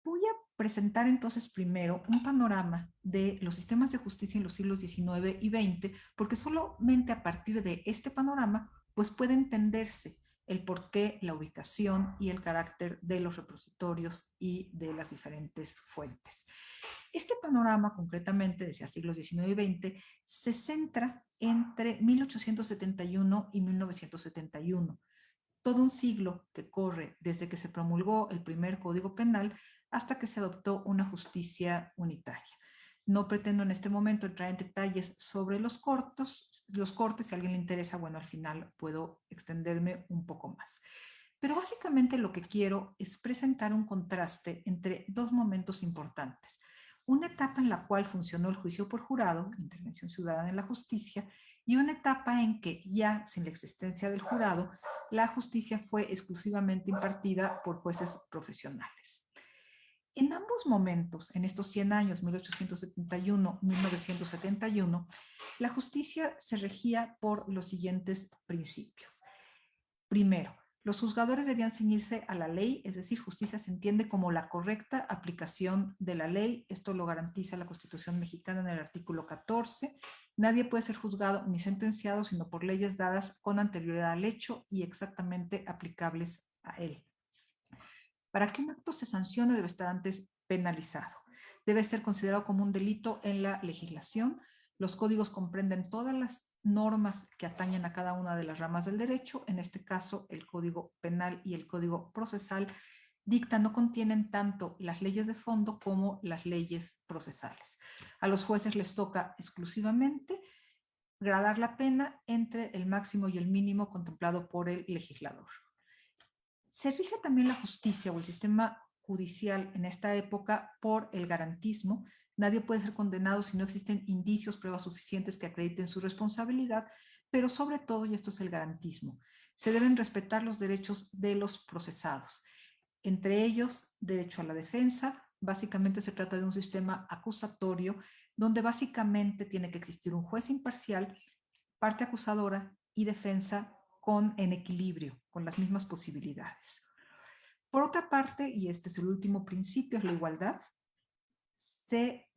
Voy a presentar entonces primero un panorama de los sistemas de justicia en los siglos XIX y XX, porque solamente a partir de este panorama pues puede entenderse el porqué, la ubicación y el carácter de los repositorios y de las diferentes fuentes. Este panorama, concretamente, desde siglos XIX y XX, se centra entre 1871 y 1971. Todo un siglo que corre desde que se promulgó el primer Código Penal hasta que se adoptó una justicia unitaria. No pretendo en este momento entrar en detalles sobre los cortes, si a alguien le interesa, bueno, al final puedo extenderme un poco más. Pero básicamente lo que quiero es presentar un contraste entre dos momentos importantes. Una etapa en la cual funcionó el juicio por jurado, intervención ciudadana en la justicia, y una etapa en que ya sin la existencia del jurado, la justicia fue exclusivamente impartida por jueces profesionales. En ambos momentos, en estos 100 años, 1871-1971, la justicia se regía por los siguientes principios. Primero, los juzgadores debían ceñirse a la ley, es decir, justicia se entiende como la correcta aplicación de la ley. Esto lo garantiza la Constitución mexicana en el artículo 14. Nadie puede ser juzgado ni sentenciado sino por leyes dadas con anterioridad al hecho y exactamente aplicables a él. Para que un acto se sancione debe estar antes penalizado. Debe ser considerado como un delito en la legislación. Los códigos comprenden todas las normas que atañen a cada una de las ramas del derecho. En este caso, el Código Penal y el Código Procesal no contienen tanto las leyes de fondo como las leyes procesales. A los jueces les toca exclusivamente gradar la pena entre el máximo y el mínimo contemplado por el legislador. Se rige también la justicia o el sistema judicial en esta época por el garantismo. Nadie puede ser condenado si no existen indicios, pruebas suficientes que acrediten su responsabilidad, pero sobre todo, y esto es el garantismo, se deben respetar los derechos de los procesados. Entre ellos, derecho a la defensa. Básicamente se trata de un sistema acusatorio donde básicamente tiene que existir un juez imparcial, parte acusadora y defensa en equilibrio, con las mismas posibilidades. Por otra parte, y este es el último principio, es la igualdad, se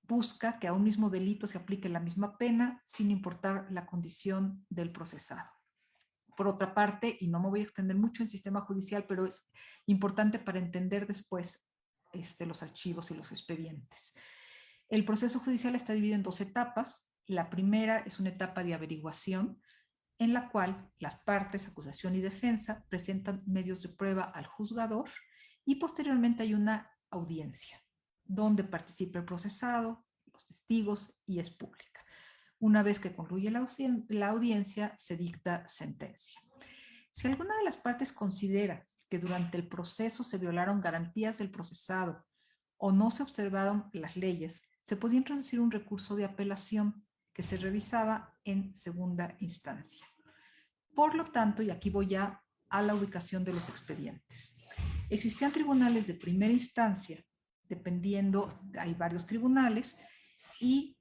busca que a un mismo delito se aplique la misma pena sin importar la condición del procesado. Por otra parte, y no me voy a extender mucho en el sistema judicial, pero es importante para entender después los archivos y los expedientes. El proceso judicial está dividido en 2 etapas. La primera es una etapa de averiguación, en la cual las partes, acusación y defensa, presentan medios de prueba al juzgador y posteriormente hay una audiencia donde participa el procesado, los testigos y es pública. Una vez que concluye la audiencia, se dicta sentencia. Si alguna de las partes considera que durante el proceso se violaron garantías del procesado o no se observaron las leyes, se podía introducir un recurso de apelación que se revisaba en segunda instancia. Por lo tanto, y aquí voy ya a la ubicación de los expedientes. Existían tribunales de primera instancia, dependiendo, hay varios tribunales, y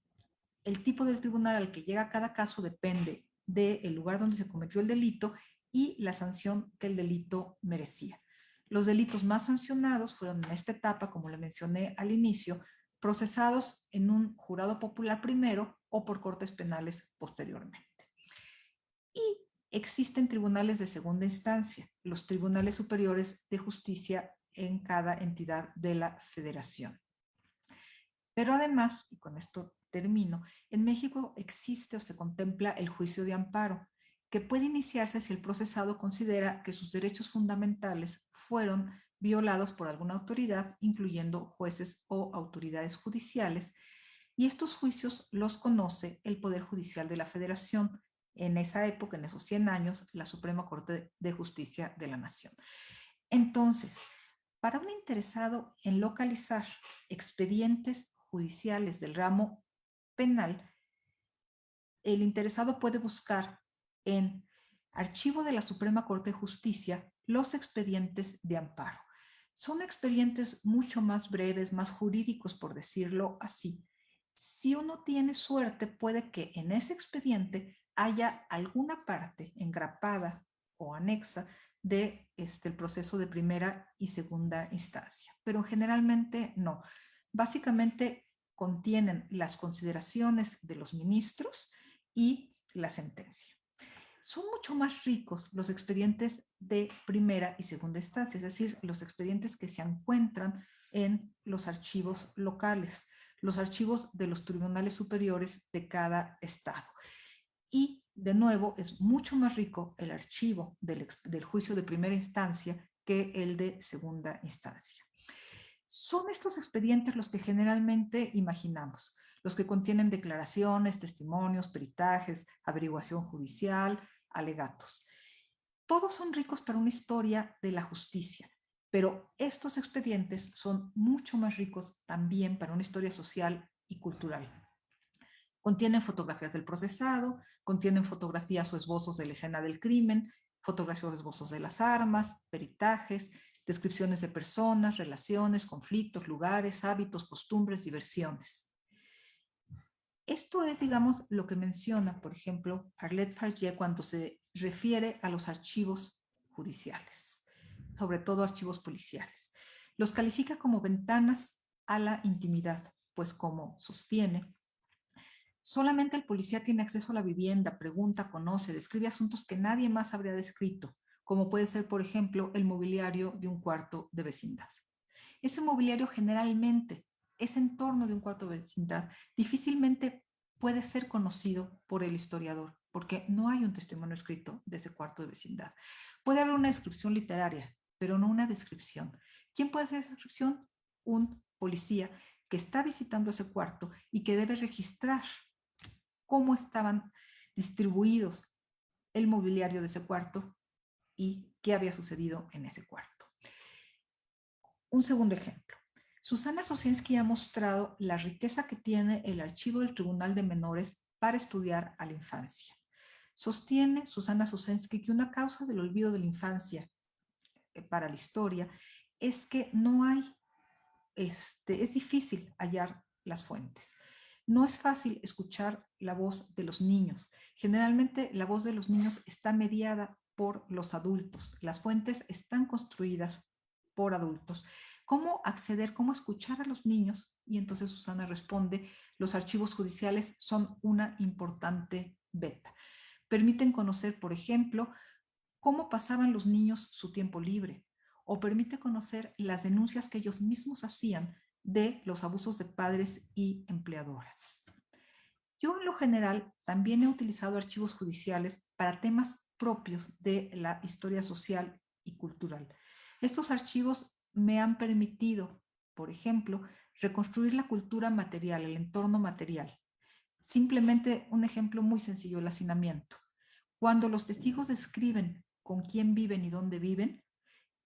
el tipo del tribunal al que llega cada caso depende del lugar donde se cometió el delito y la sanción que el delito merecía. Los delitos más sancionados fueron en esta etapa, como le mencioné al inicio, procesados en un jurado popular primero o por cortes penales posteriormente. Y existen tribunales de segunda instancia, los tribunales superiores de justicia en cada entidad de la federación. Pero además, y con esto termino, en México existe o se contempla el juicio de amparo, que puede iniciarse si el procesado considera que sus derechos fundamentales fueron violados por alguna autoridad, incluyendo jueces o autoridades judiciales, y estos juicios los conoce el Poder Judicial de la Federación. En esa época, en esos 100 años, la Suprema Corte de Justicia de la Nación. Entonces, para un interesado en localizar expedientes judiciales del ramo penal, el interesado puede buscar en Archivo de la Suprema Corte de Justicia los expedientes de amparo. Son expedientes mucho más breves, más jurídicos, por decirlo así. Si uno tiene suerte, puede que en ese expediente haya alguna parte engrapada o anexa de el proceso de primera y segunda instancia, pero generalmente no. Básicamente contienen las consideraciones de los ministros y la sentencia. Son mucho más ricos los expedientes de primera y segunda instancia, es decir, los expedientes que se encuentran en los archivos locales, los archivos de los tribunales superiores de cada estado. Y, de nuevo, es mucho más rico el archivo del juicio de primera instancia que el de segunda instancia. Son estos expedientes los que generalmente imaginamos, los que contienen declaraciones, testimonios, peritajes, averiguación judicial, alegatos. Todos son ricos para una historia de la justicia, pero estos expedientes son mucho más ricos también para una historia social y cultural. Contienen fotografías del procesado, contienen fotografías o esbozos de la escena del crimen, fotografías o esbozos de las armas, peritajes, descripciones de personas, relaciones, conflictos, lugares, hábitos, costumbres, diversiones. Esto es, digamos, lo que menciona, por ejemplo, Arlette Fargier cuando se refiere a los archivos judiciales, sobre todo archivos policiales. Los califica como ventanas a la intimidad, pues como sostiene, solamente el policía tiene acceso a la vivienda, pregunta, conoce, describe asuntos que nadie más habría descrito, como puede ser, por ejemplo, el mobiliario de un cuarto de vecindad. Ese mobiliario generalmente, ese entorno de un cuarto de vecindad, difícilmente puede ser conocido por el historiador, porque no hay un testimonio escrito de ese cuarto de vecindad. Puede haber una descripción literaria, pero no una descripción. ¿Quién puede hacer esa descripción? Un policía que está visitando ese cuarto y que debe registrar cómo estaban distribuidos el mobiliario de ese cuarto y qué había sucedido en ese cuarto. Un segundo ejemplo. Susana Sosensky ha mostrado la riqueza que tiene el archivo del Tribunal de Menores para estudiar a la infancia. Sostiene Susana Sosensky que una causa del olvido de la infancia para la historia es que no hay, es difícil hallar las fuentes. No es fácil escuchar la voz de los niños. Generalmente la voz de los niños está mediada por los adultos. Las fuentes están construidas por adultos. ¿Cómo acceder, cómo escuchar a los niños? Y entonces Susana responde, los archivos judiciales son una importante beta. Permiten conocer, por ejemplo, cómo pasaban los niños su tiempo libre, o permite conocer las denuncias que ellos mismos hacían de los abusos de padres y empleadoras. Yo en lo general también he utilizado archivos judiciales para temas propios de la historia social y cultural. Estos archivos me han permitido, por ejemplo, reconstruir la cultura material, el entorno material. Simplemente un ejemplo muy sencillo, el hacinamiento. Cuando los testigos describen con quién viven y dónde viven,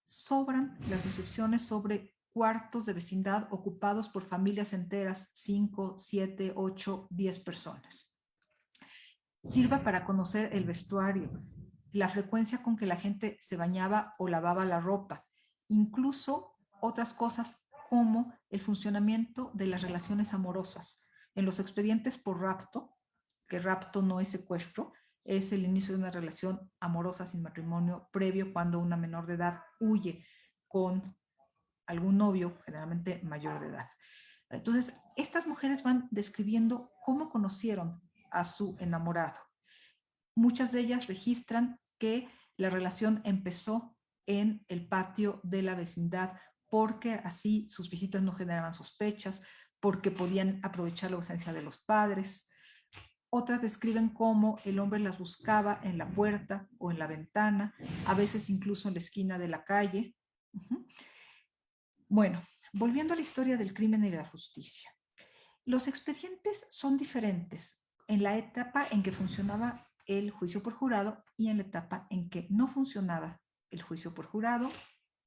sobran las descripciones sobre cuartos de vecindad ocupados por familias enteras, 5, 7, 8, 10 personas. Sirva para conocer el vestuario, la frecuencia con que la gente se bañaba o lavaba la ropa, incluso otras cosas como el funcionamiento de las relaciones amorosas. En los expedientes por rapto, que rapto no es secuestro, es el inicio de una relación amorosa sin matrimonio previo cuando una menor de edad huye con algún novio, generalmente mayor de edad. Entonces, estas mujeres van describiendo cómo conocieron a su enamorado. Muchas de ellas registran que la relación empezó en el patio de la vecindad porque así sus visitas no generaban sospechas, porque podían aprovechar la ausencia de los padres. Otras describen cómo el hombre las buscaba en la puerta o en la ventana, a veces incluso en la esquina de la calle. Bueno, volviendo a la historia del crimen y de la justicia. Los expedientes son diferentes en la etapa en que funcionaba el juicio por jurado y en la etapa en que no funcionaba el juicio por jurado.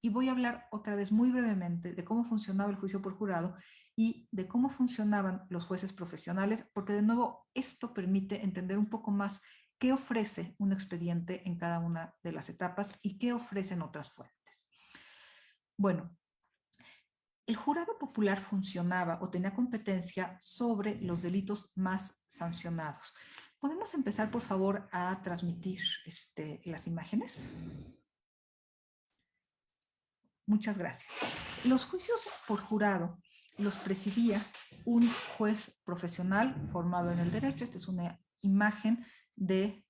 Y voy a hablar otra vez muy brevemente de cómo funcionaba el juicio por jurado y de cómo funcionaban los jueces profesionales, porque de nuevo esto permite entender un poco más qué ofrece un expediente en cada una de las etapas y qué ofrecen otras fuentes. Bueno, el jurado popular funcionaba o tenía competencia sobre los delitos más sancionados. ¿Podemos empezar, por favor, a transmitir las imágenes? Muchas gracias. Los juicios por jurado los presidía un juez profesional formado en el derecho. Esta es una imagen del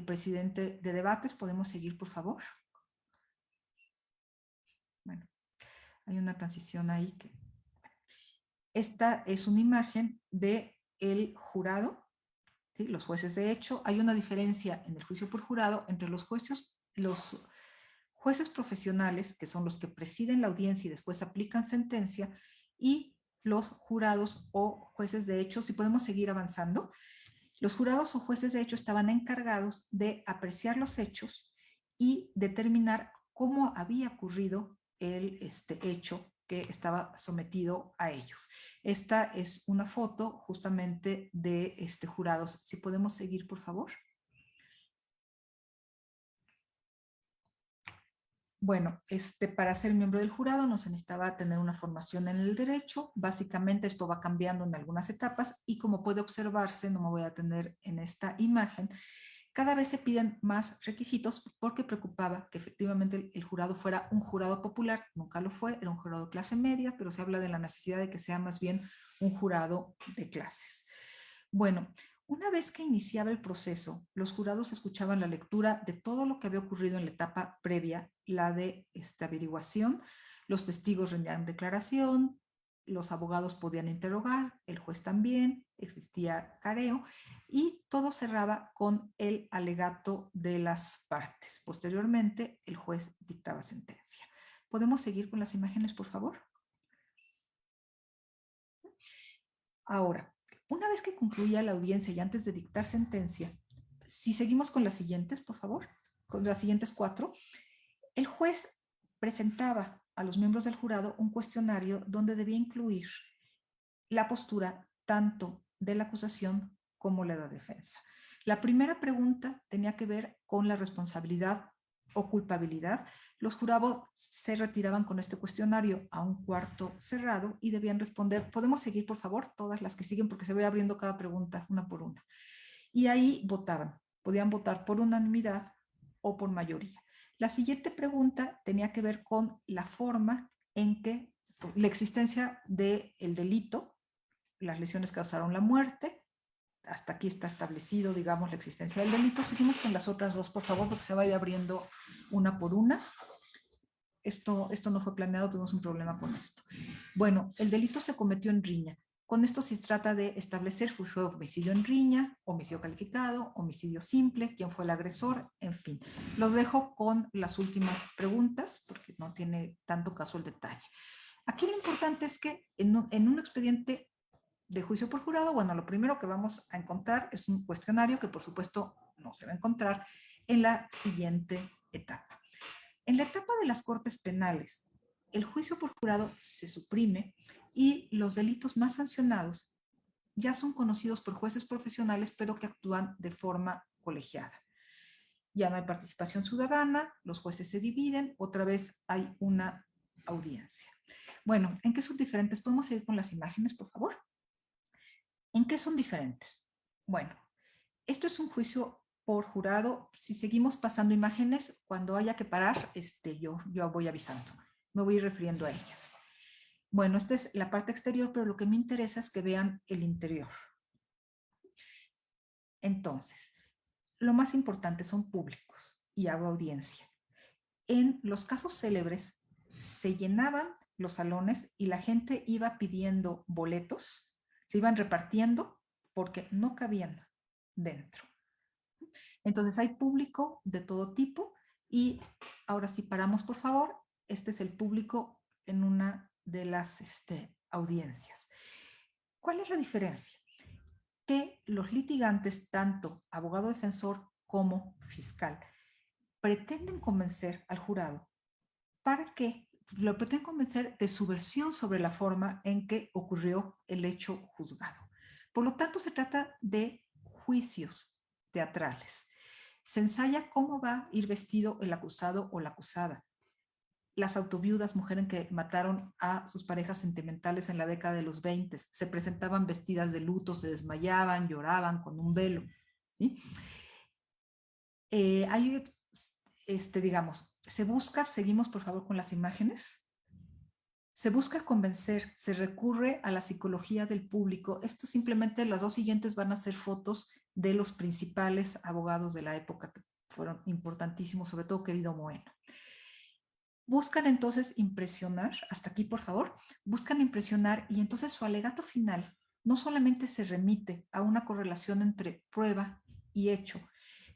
presidente de debates. ¿Podemos seguir, por favor? Bueno, hay una transición ahí. Esta es una imagen del jurado, ¿sí? Los jueces de hecho. Hay una diferencia en el juicio por jurado entre los jueces profesionales, que son los que presiden la audiencia y después aplican sentencia, y los jurados o jueces de hecho. Si podemos seguir avanzando. Los jurados o jueces de hecho estaban encargados de apreciar los hechos y determinar cómo había ocurrido el hecho que estaba sometido a ellos. Esta es una foto justamente de jurados. Si podemos seguir, por favor. Bueno, para ser miembro del jurado no se necesitaba tener una formación en el derecho. Básicamente esto va cambiando en algunas etapas y como puede observarse, no me voy a detener en esta imagen, cada vez se piden más requisitos porque preocupaba que efectivamente el jurado fuera un jurado popular. Nunca lo fue, era un jurado de clase media, pero se habla de la necesidad de que sea más bien un jurado de clases. Bueno, una vez que iniciaba el proceso, los jurados escuchaban la lectura de todo lo que había ocurrido en la etapa previa, la de averiguación. Los testigos rendían declaración, los abogados podían interrogar, el juez también, existía careo y todo cerraba con el alegato de las partes. Posteriormente, el juez dictaba sentencia. ¿Podemos seguir con las imágenes, por favor? Ahora, una vez que concluía la audiencia y antes de dictar sentencia, si seguimos con las siguientes, por favor, con las siguientes 4, el juez presentaba a los miembros del jurado un cuestionario donde debía incluir la postura tanto de la acusación como la de la defensa. La primera pregunta tenía que ver con la responsabilidad o culpabilidad, los jurados se retiraban con este cuestionario a un cuarto cerrado y debían responder. Podemos seguir, por favor, todas las que siguen, porque se va abriendo cada pregunta una por una. Y ahí votaban. Podían votar por unanimidad o por mayoría. La siguiente pregunta tenía que ver con la forma en que la existencia del delito, las lesiones causaron la muerte. Hasta aquí está establecido, digamos, la existencia del delito. Seguimos con las otras dos, por favor, porque se va a ir abriendo una por una. Esto no fue planeado, tuvimos un problema con esto. Bueno, el delito se cometió en riña. Con esto se trata de establecer si fue homicidio en riña, homicidio calificado, homicidio simple, quién fue el agresor, en fin. Los dejo con las últimas preguntas, porque no tiene tanto caso el detalle. Aquí lo importante es que en un expediente de juicio por jurado, bueno, lo primero que vamos a encontrar es un cuestionario que por supuesto no se va a encontrar en la siguiente etapa. En la etapa de las cortes penales, el juicio por jurado se suprime y los delitos más sancionados ya son conocidos por jueces profesionales, pero que actúan de forma colegiada. Ya no hay participación ciudadana, los jueces se dividen, otra vez hay una audiencia. Bueno, ¿en qué son diferentes? ¿Podemos seguir con las imágenes, por favor? ¿En qué son diferentes? Bueno, esto es un juicio por jurado. Si seguimos pasando imágenes, cuando haya que parar, yo voy avisando. Me voy a ir refiriendo a ellas. Bueno, esta es la parte exterior, pero lo que me interesa es que vean el interior. Entonces, lo más importante son públicos y hago audiencia. En los casos célebres, se llenaban los salones y la gente iba pidiendo boletos, se iban repartiendo porque no cabían dentro. Entonces hay público de todo tipo y ahora sí paramos, por favor. Este es el público en una de las audiencias. ¿Cuál es la diferencia? Que los litigantes, tanto abogado defensor como fiscal, pretenden convencer al jurado para que lo pretenden convencer de su versión sobre la forma en que ocurrió el hecho juzgado. Por lo tanto, se trata de juicios teatrales. Se ensaya cómo va a ir vestido el acusado o la acusada. Las autoviudas, mujeres que mataron a sus parejas sentimentales en la década de los 20, se presentaban vestidas de luto, se desmayaban, lloraban con un velo. ¿Sí? Hay, digamos, se busca, seguimos por favor con las imágenes, se busca convencer, se recurre a la psicología del público. Esto simplemente, las dos siguientes van a ser fotos de los principales abogados de la época que fueron importantísimos, sobre todo querido Moeno. Buscan entonces impresionar, hasta aquí por favor, buscan impresionar y entonces su alegato final no solamente se remite a una correlación entre prueba y hecho,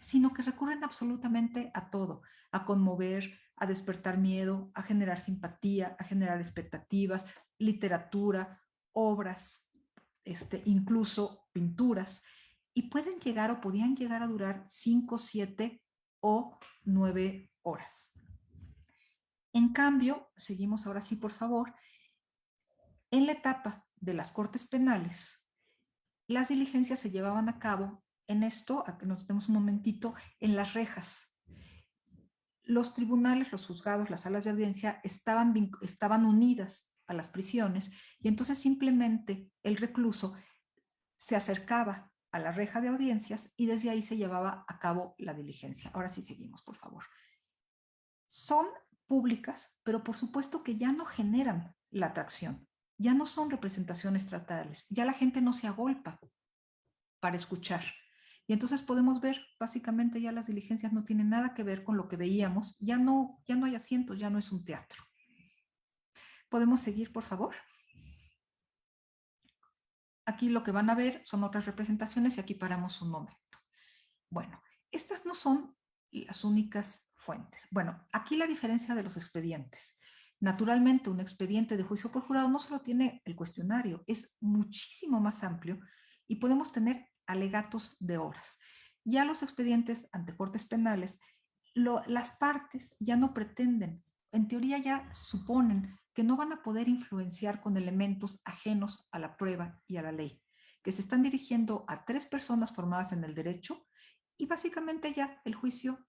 sino que recurren absolutamente a todo, a conmover, a despertar miedo, a generar simpatía, a generar expectativas, literatura, obras, incluso pinturas, y pueden llegar o podían llegar a durar 5, 7 o 9 horas. En cambio, seguimos ahora sí, por favor, en la etapa de las cortes penales, las diligencias se llevaban a cabo en esto, a que nos demos un momentito, en las rejas. Los tribunales, los juzgados, las salas de audiencia estaban unidas a las prisiones y entonces simplemente el recluso se acercaba a la reja de audiencias y desde ahí se llevaba a cabo la diligencia. Ahora sí seguimos, por favor. Son públicas, pero por supuesto que ya no generan la atracción, ya no son representaciones teatrales, ya la gente no se agolpa para escuchar. Y entonces podemos ver, básicamente ya las diligencias no tienen nada que ver con lo que veíamos, ya no hay asientos, ya no es un teatro. ¿Podemos seguir, por favor? Aquí lo que van a ver son otras representaciones y aquí paramos un momento. Bueno, estas no son las únicas fuentes. Bueno, aquí la diferencia de los expedientes. Naturalmente, un expediente de juicio por jurado no solo tiene el cuestionario, es muchísimo más amplio y podemos tener alegatos de horas. Ya los expedientes ante cortes penales, las partes ya no pretenden, en teoría ya suponen que no van a poder influenciar con elementos ajenos a la prueba y a la ley, que se están dirigiendo a 3 personas formadas en el derecho y básicamente ya el juicio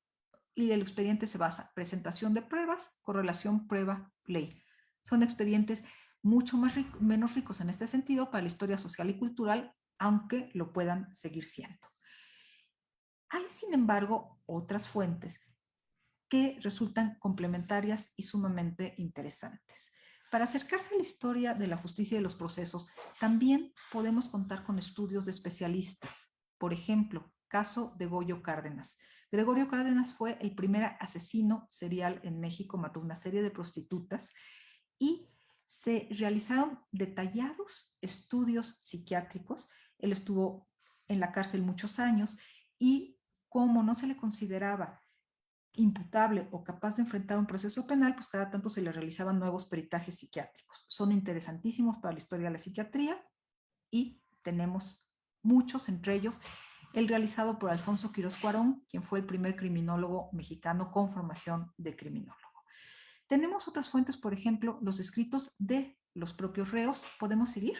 y el expediente se basa en presentación de pruebas, correlación, prueba, ley. Son expedientes mucho menos ricos en este sentido para la historia social y cultural, aunque lo puedan seguir siendo. Hay, sin embargo, otras fuentes que resultan complementarias y sumamente interesantes. Para acercarse a la historia de la justicia y de los procesos, también podemos contar con estudios de especialistas. Por ejemplo, caso de Goyo Cárdenas. Gregorio Cárdenas fue el primer asesino serial en México, mató una serie de prostitutas y se realizaron detallados estudios psiquiátricos. Él estuvo en la cárcel muchos años y como no se le consideraba imputable o capaz de enfrentar un proceso penal, pues cada tanto se le realizaban nuevos peritajes psiquiátricos. Son interesantísimos para la historia de la psiquiatría y tenemos muchos, entre ellos el realizado por Alfonso Quirós Cuarón, quien fue el primer criminólogo mexicano con formación de criminólogo. Tenemos otras fuentes, por ejemplo, los escritos de los propios reos. ¿Podemos seguir?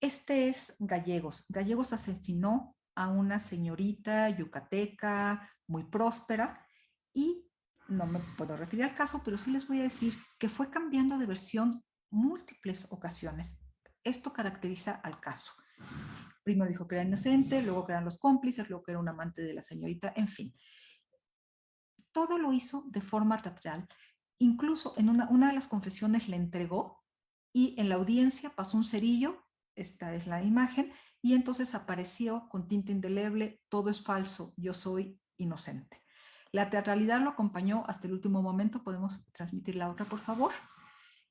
Este es Gallegos. Gallegos asesinó a una señorita yucateca muy próspera y no me puedo referir al caso, pero sí les voy a decir que fue cambiando de versión múltiples ocasiones. Esto caracteriza al caso. Primero dijo que era inocente, luego que eran los cómplices, luego que era un amante de la señorita, en fin. Todo lo hizo de forma teatral. Incluso en una de las confesiones le entregó y en la audiencia pasó un cerillo, esta es la imagen, y entonces apareció con tinta indeleble: todo es falso, yo soy inocente. La teatralidad lo acompañó hasta el último momento. ¿Podemos transmitir la otra, por favor?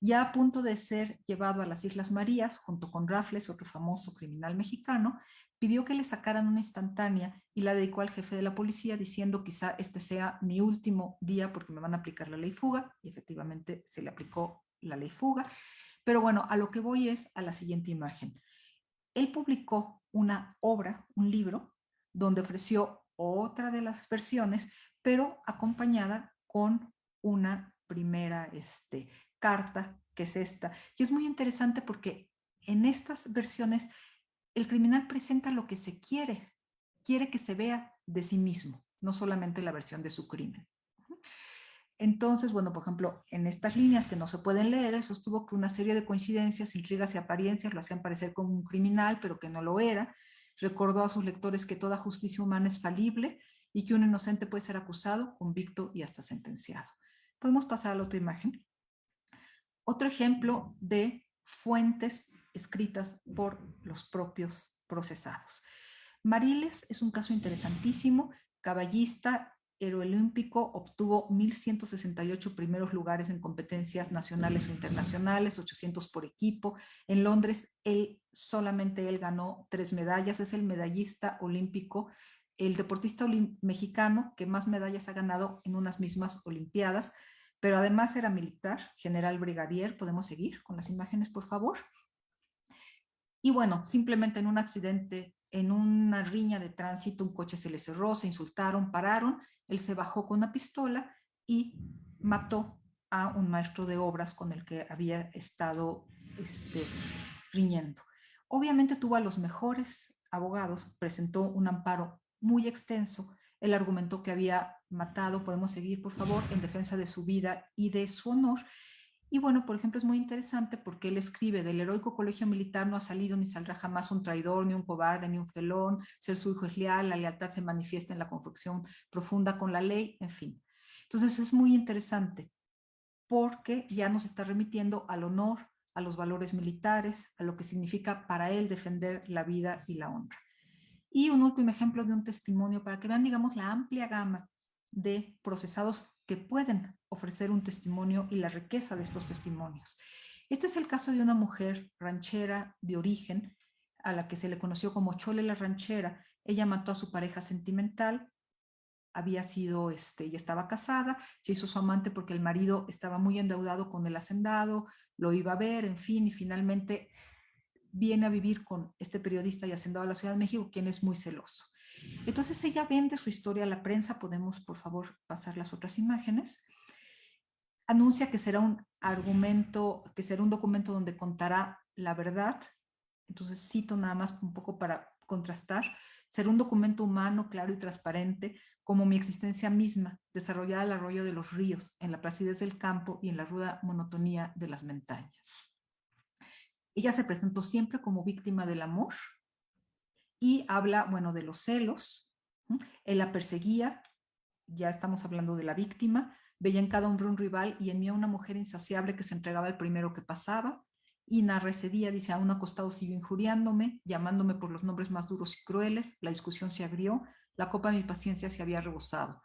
Ya a punto de ser llevado a las Islas Marías, junto con Raffles, otro famoso criminal mexicano, pidió que le sacaran una instantánea y la dedicó al jefe de la policía diciendo: quizá este sea mi último día porque me van a aplicar la ley fuga, y efectivamente se le aplicó la ley fuga. Pero bueno, a lo que voy es a la siguiente imagen. Él publicó una obra, un libro, donde ofreció otra de las versiones, pero acompañada con una primera carta, que es esta. Y es muy interesante porque en estas versiones el criminal presenta lo que se quiere que se vea de sí mismo, no solamente la versión de su crimen. Entonces, bueno, por ejemplo, en estas líneas que no se pueden leer, él sostuvo que una serie de coincidencias, intrigas y apariencias lo hacían parecer como un criminal, pero que no lo era. Recordó a sus lectores que toda justicia humana es falible y que un inocente puede ser acusado, convicto y hasta sentenciado. Podemos pasar a la otra imagen. Otro ejemplo de fuentes escritas por los propios procesados. Mariles es un caso interesantísimo, caballista, héroe olímpico, obtuvo 1.168 primeros lugares en competencias nacionales o internacionales, 800 por equipo. En Londres, solamente él ganó 3 medallas, es el medallista olímpico, el deportista mexicano que más medallas ha ganado en unas mismas olimpiadas, pero además era militar, general brigadier. ¿Podemos seguir con las imágenes, por favor? Y bueno, simplemente en un accidente, en una riña de tránsito, un coche se le cerró, se insultaron, pararon, él se bajó con una pistola y mató a un maestro de obras con el que había estado riñendo. Obviamente tuvo a los mejores abogados, presentó un amparo muy extenso, él argumentó que había matado, podemos seguir por favor, en defensa de su vida y de su honor. Y bueno, por ejemplo, es muy interesante porque él escribe: del heroico colegio militar no ha salido ni saldrá jamás un traidor, ni un cobarde, ni un felón. Ser su hijo es leal, la lealtad se manifiesta en la confección profunda con la ley, en fin. Entonces es muy interesante porque ya nos está remitiendo al honor, a los valores militares, a lo que significa para él defender la vida y la honra. Y un último ejemplo de un testimonio para que vean, digamos, la amplia gama de procesados que pueden ofrecer un testimonio y la riqueza de estos testimonios. Este es el caso de una mujer ranchera de origen, a la que se le conoció como Chole la Ranchera. Ella mató a su pareja sentimental, había sido, y estaba casada, se hizo su amante porque el marido estaba muy endeudado con el hacendado, lo iba a ver, en fin, y finalmente viene a vivir con este periodista y hacendado de la Ciudad de México, quien es muy celoso. Entonces ella vende su historia a la prensa. Podemos, por favor, pasar las otras imágenes. Anuncia que será un argumento, que será un documento donde contará la verdad. Entonces cito nada más un poco para contrastar. Será un documento humano, claro y transparente, como mi existencia misma, desarrollada al arroyo de los ríos, en la placidez del campo y en la ruda monotonía de las montañas. Ella se presentó siempre como víctima del amor y habla, bueno, de los celos. Él la perseguía, ya estamos hablando de la víctima, veía en cada hombre un rival y en mí a una mujer insaciable que se entregaba al primero que pasaba. Y narra ese día, dice, a un acostado siguió injuriándome, llamándome por los nombres más duros y crueles, la discusión se agrió, la copa de mi paciencia se había rebosado.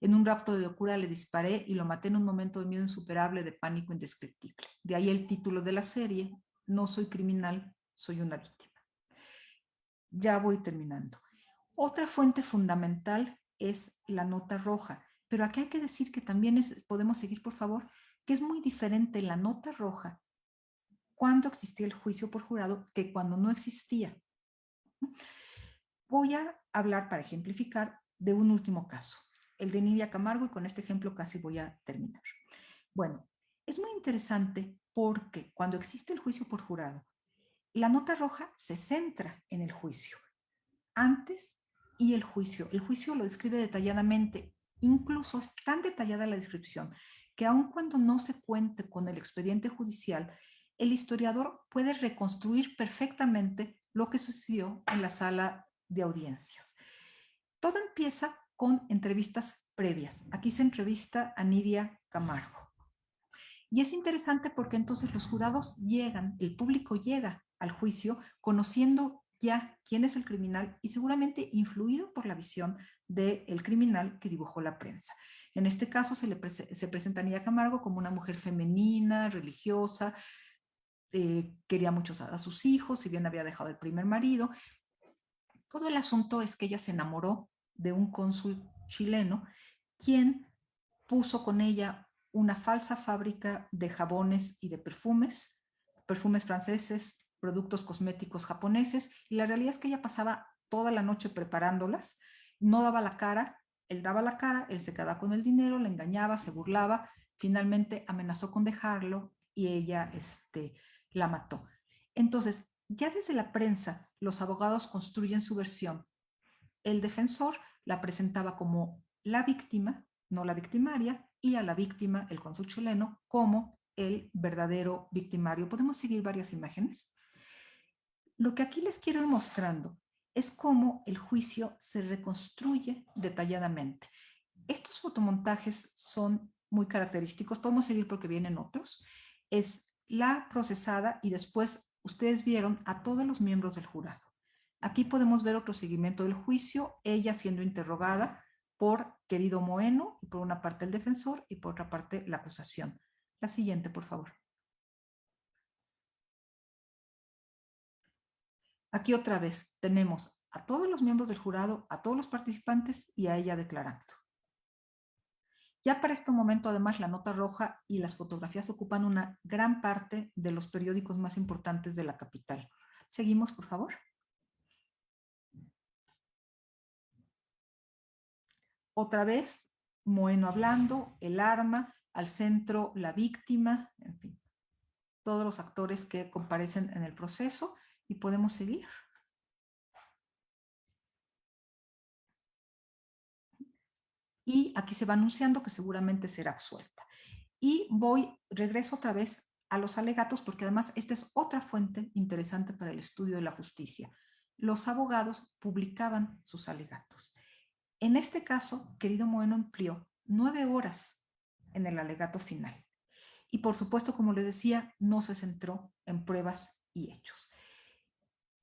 En un rapto de locura le disparé y lo maté en un momento de miedo insuperable, de pánico indescriptible. De ahí el título de la serie, No soy criminal, soy una víctima. Ya voy terminando. Otra fuente fundamental es la nota roja, pero aquí hay que decir que también podemos seguir, por favor, que es muy diferente la nota roja cuando existía el juicio por jurado que cuando no existía. Voy a hablar, para ejemplificar, de un último caso, el de Nidia Camargo, y con este ejemplo casi voy a terminar. Bueno, es muy interesante porque cuando existe el juicio por jurado, la nota roja se centra en el juicio, antes y el juicio. El juicio lo describe detalladamente, incluso es tan detallada la descripción que aun cuando no se cuente con el expediente judicial, el historiador puede reconstruir perfectamente lo que sucedió en la sala de audiencias. Todo empieza con entrevistas previas. Aquí se entrevista a Nidia Camargo. Y es interesante porque entonces los jurados llegan, el público llega al juicio conociendo ya quién es el criminal y seguramente influido por la visión del criminal que dibujó la prensa. En este caso se presenta a Nidia Camargo como una mujer femenina, religiosa, quería mucho a sus hijos, si bien había dejado el primer marido. Todo el asunto es que ella se enamoró de un cónsul chileno, quien puso con ella una falsa fábrica de jabones y de perfumes franceses, productos cosméticos japoneses, y la realidad es que ella pasaba toda la noche preparándolas, no daba la cara, él daba la cara, él se quedaba con el dinero, le engañaba, se burlaba, finalmente amenazó con dejarlo y ella la mató. Entonces, ya desde la prensa, los abogados construyen su versión. El defensor la presentaba como la víctima, no la victimaria, y a la víctima, el cónsul chileno, como el verdadero victimario. Podemos seguir varias imágenes. Lo que aquí les quiero ir mostrando es cómo el juicio se reconstruye detalladamente. Estos fotomontajes son muy característicos, podemos seguir porque vienen otros. Es la procesada y después ustedes vieron a todos los miembros del jurado. Aquí podemos ver otro seguimiento del juicio, ella siendo interrogada por querido Moeno, y por una parte el defensor y por otra parte la acusación. La siguiente, por favor. Aquí otra vez tenemos a todos los miembros del jurado, a todos los participantes y a ella declarando. Ya para este momento, además, la nota roja y las fotografías ocupan una gran parte de los periódicos más importantes de la capital. Seguimos, por favor. Otra vez, Moeno hablando, el arma, al centro la víctima, en fin, todos los actores que comparecen en el proceso, y podemos seguir. Y aquí se va anunciando que seguramente será absuelta. Y regreso otra vez a los alegatos, porque además esta es otra fuente interesante para el estudio de la justicia. Los abogados publicaban sus alegatos. En este caso, querido Moeno empleó 9 horas en el alegato final. Y por supuesto, como les decía, no se centró en pruebas y hechos.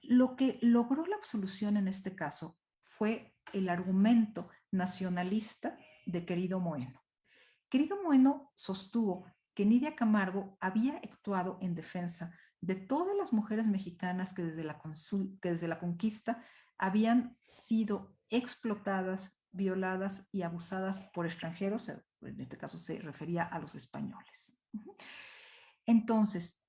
Lo que logró la absolución en este caso fue el argumento nacionalista de querido Moeno. Querido Moeno sostuvo que Nidia Camargo había actuado en defensa de todas las mujeres mexicanas que desde la conquista habían sido explotadas, violadas y abusadas por extranjeros, en este caso se refería a los españoles. Entonces,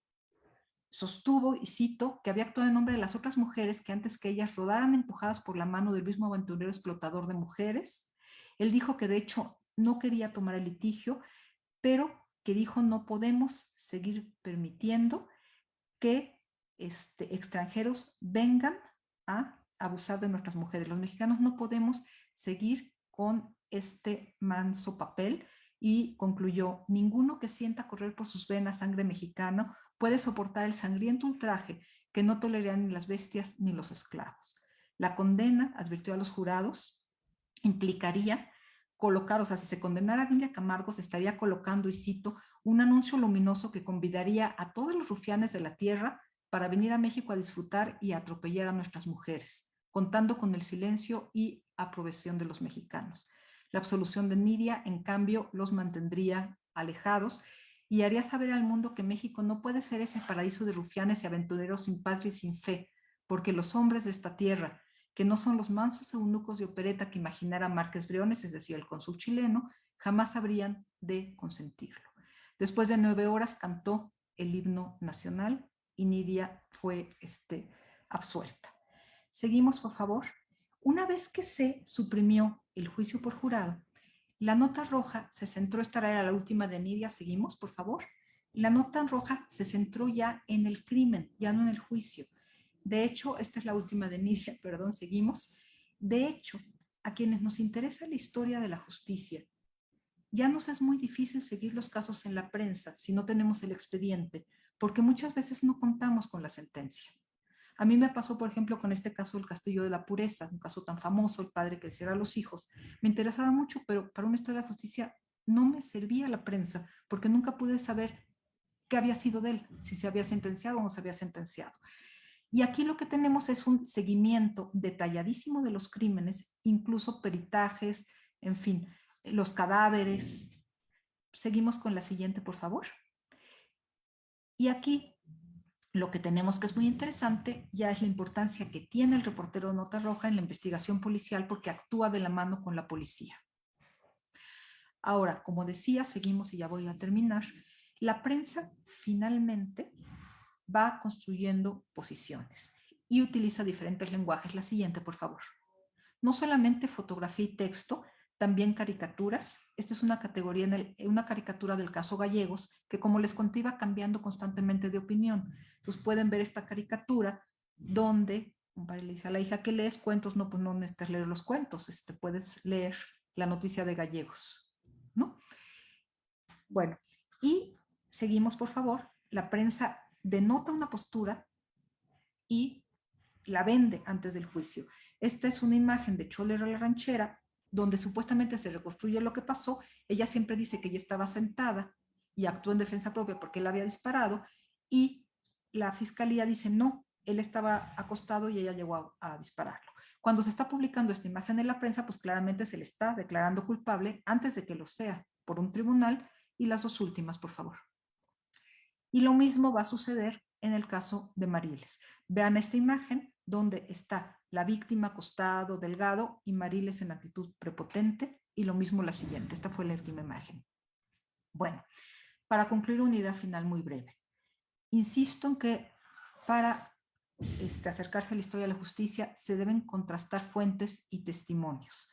sostuvo, y cito, que había actuado en nombre de las otras mujeres que antes que ellas rodaran empujadas por la mano del mismo aventurero explotador de mujeres. Él dijo que de hecho no quería tomar el litigio, pero que dijo no podemos seguir permitiendo que extranjeros vengan a abusar de nuestras mujeres. Los mexicanos no podemos seguir con este manso papel, y concluyó: ninguno que sienta correr por sus venas sangre mexicana puede soportar el sangriento ultraje que no tolerarían ni las bestias ni los esclavos. La condena, advirtió a los jurados, implicaría colocar, o sea, si se condenara a Nidia Camargo, se estaría colocando, y cito, un anuncio luminoso que convidaría a todos los rufianes de la tierra para venir a México a disfrutar y a atropellar a nuestras mujeres, contando con el silencio y aprobación de los mexicanos. La absolución de Nidia, en cambio, los mantendría alejados y haría saber al mundo que México no puede ser ese paraíso de rufianes y aventureros sin patria y sin fe, porque los hombres de esta tierra, que no son los mansos eunucos de opereta que imaginara Márquez Briones, es decir, el cónsul chileno, jamás habrían de consentirlo. Después de 9 horas cantó el himno nacional y Nidia fue absuelta. Seguimos, por favor. Una vez que se suprimió el juicio por jurado, la nota roja se centró, esta era la última de Nidia, seguimos, por favor. La nota roja se centró ya en el crimen, ya no en el juicio. De hecho, esta es la última de Nidia, perdón, seguimos. De hecho, a quienes nos interesa la historia de la justicia, ya nos es muy difícil seguir los casos en la prensa si no tenemos el expediente, porque muchas veces no contamos con la sentencia. A mí me pasó, por ejemplo, con este caso del Castillo de la Pureza, un caso tan famoso, el padre que encierra a los hijos. Me interesaba mucho, pero para una historia de justicia no me servía la prensa, porque nunca pude saber qué había sido de él, si se había sentenciado o no se había sentenciado. Y aquí lo que tenemos es un seguimiento detalladísimo de los crímenes, incluso peritajes, en fin, los cadáveres. Seguimos con la siguiente, por favor. Y aquí lo que tenemos que es muy interesante ya es la importancia que tiene el reportero de Nota Roja en la investigación policial, porque actúa de la mano con la policía. Ahora, como decía, seguimos y ya voy a terminar. La prensa finalmente va construyendo posiciones y utiliza diferentes lenguajes. La siguiente, por favor. No solamente fotografía y texto, también caricaturas. Esta es una categoría, una caricatura del caso Gallegos, que como les conté iba cambiando constantemente de opinión. Entonces pueden ver esta caricatura donde, para le dice a la hija que lees cuentos, no, pues no necesitas leer los cuentos, puedes leer la noticia de Gallegos, ¿no? Bueno, y seguimos, por favor. La prensa denota una postura y la vende antes del juicio. Esta es una imagen de Cholera la ranchera, donde supuestamente se reconstruye lo que pasó. Ella siempre dice que ella estaba sentada y actuó en defensa propia porque él había disparado, y la fiscalía dice no, él estaba acostado y ella llegó a dispararlo. Cuando se está publicando esta imagen en la prensa, pues claramente se le está declarando culpable antes de que lo sea por un tribunal. Y las dos últimas, por favor. Y lo mismo va a suceder en el caso de Mariles. Vean esta imagen donde está la víctima acostado, delgado, y Mariles en actitud prepotente, y lo mismo la siguiente. Esta fue la última imagen. Bueno, para concluir, una idea final muy breve. Insisto en que para acercarse a la historia de la justicia se deben contrastar fuentes y testimonios.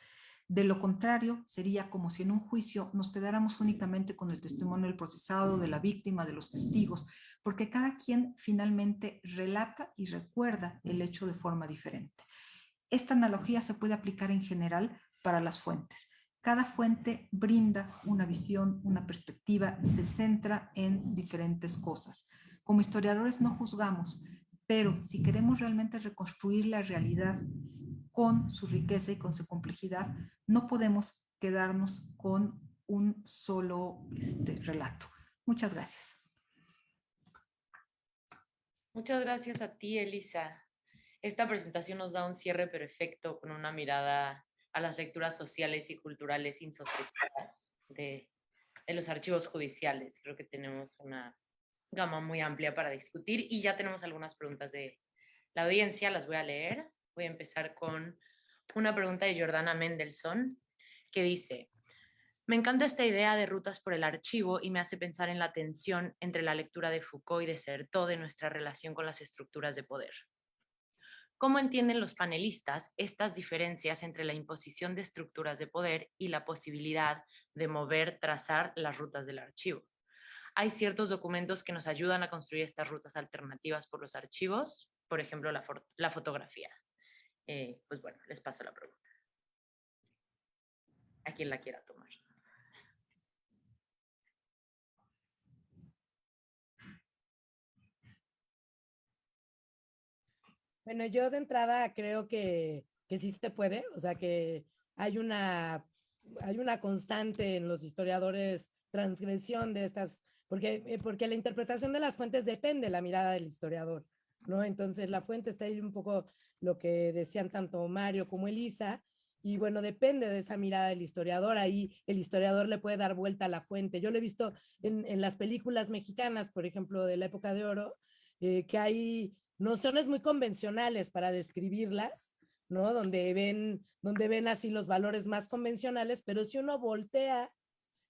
De lo contrario, sería como si en un juicio nos quedáramos únicamente con el testimonio del procesado, de la víctima, de los testigos, porque cada quien finalmente relata y recuerda el hecho de forma diferente. Esta analogía se puede aplicar en general para las fuentes. Cada fuente brinda una visión, una perspectiva, se centra en diferentes cosas. Como historiadores no juzgamos, pero si queremos realmente reconstruir la realidad con su riqueza y con su complejidad, no podemos quedarnos con un solo relato. Muchas gracias. Muchas gracias a ti, Elisa. Esta presentación nos da un cierre perfecto con una mirada a las lecturas sociales y culturales insospechadas de los archivos judiciales. Creo que tenemos una gama muy amplia para discutir y ya tenemos algunas preguntas de la audiencia, las voy a leer. Voy a empezar con una pregunta de Jordana Mendelssohn que dice: me encanta esta idea de rutas por el archivo y me hace pensar en la tensión entre la lectura de Foucault y de Certeau de nuestra relación con las estructuras de poder. ¿Cómo entienden los panelistas estas diferencias entre la imposición de estructuras de poder y la posibilidad de mover, trazar las rutas del archivo? ¿Hay ciertos documentos que nos ayudan a construir estas rutas alternativas por los archivos? Por ejemplo, la fotografía. Pues bueno, les paso la pregunta. A quien la quiera tomar. Bueno, yo de entrada creo que sí se puede, o sea que hay una constante en los historiadores transgresión de estas, porque la interpretación de las fuentes depende de la mirada del historiador, ¿no? Entonces la fuente está ahí un poco lo que decían tanto Mario como Elisa, y bueno, depende de esa mirada del historiador, ahí el historiador le puede dar vuelta a la fuente. Yo lo he visto en las películas mexicanas, por ejemplo, de la época de oro, que hay nociones muy convencionales para describirlas, ¿no? Donde ven así los valores más convencionales, pero si uno voltea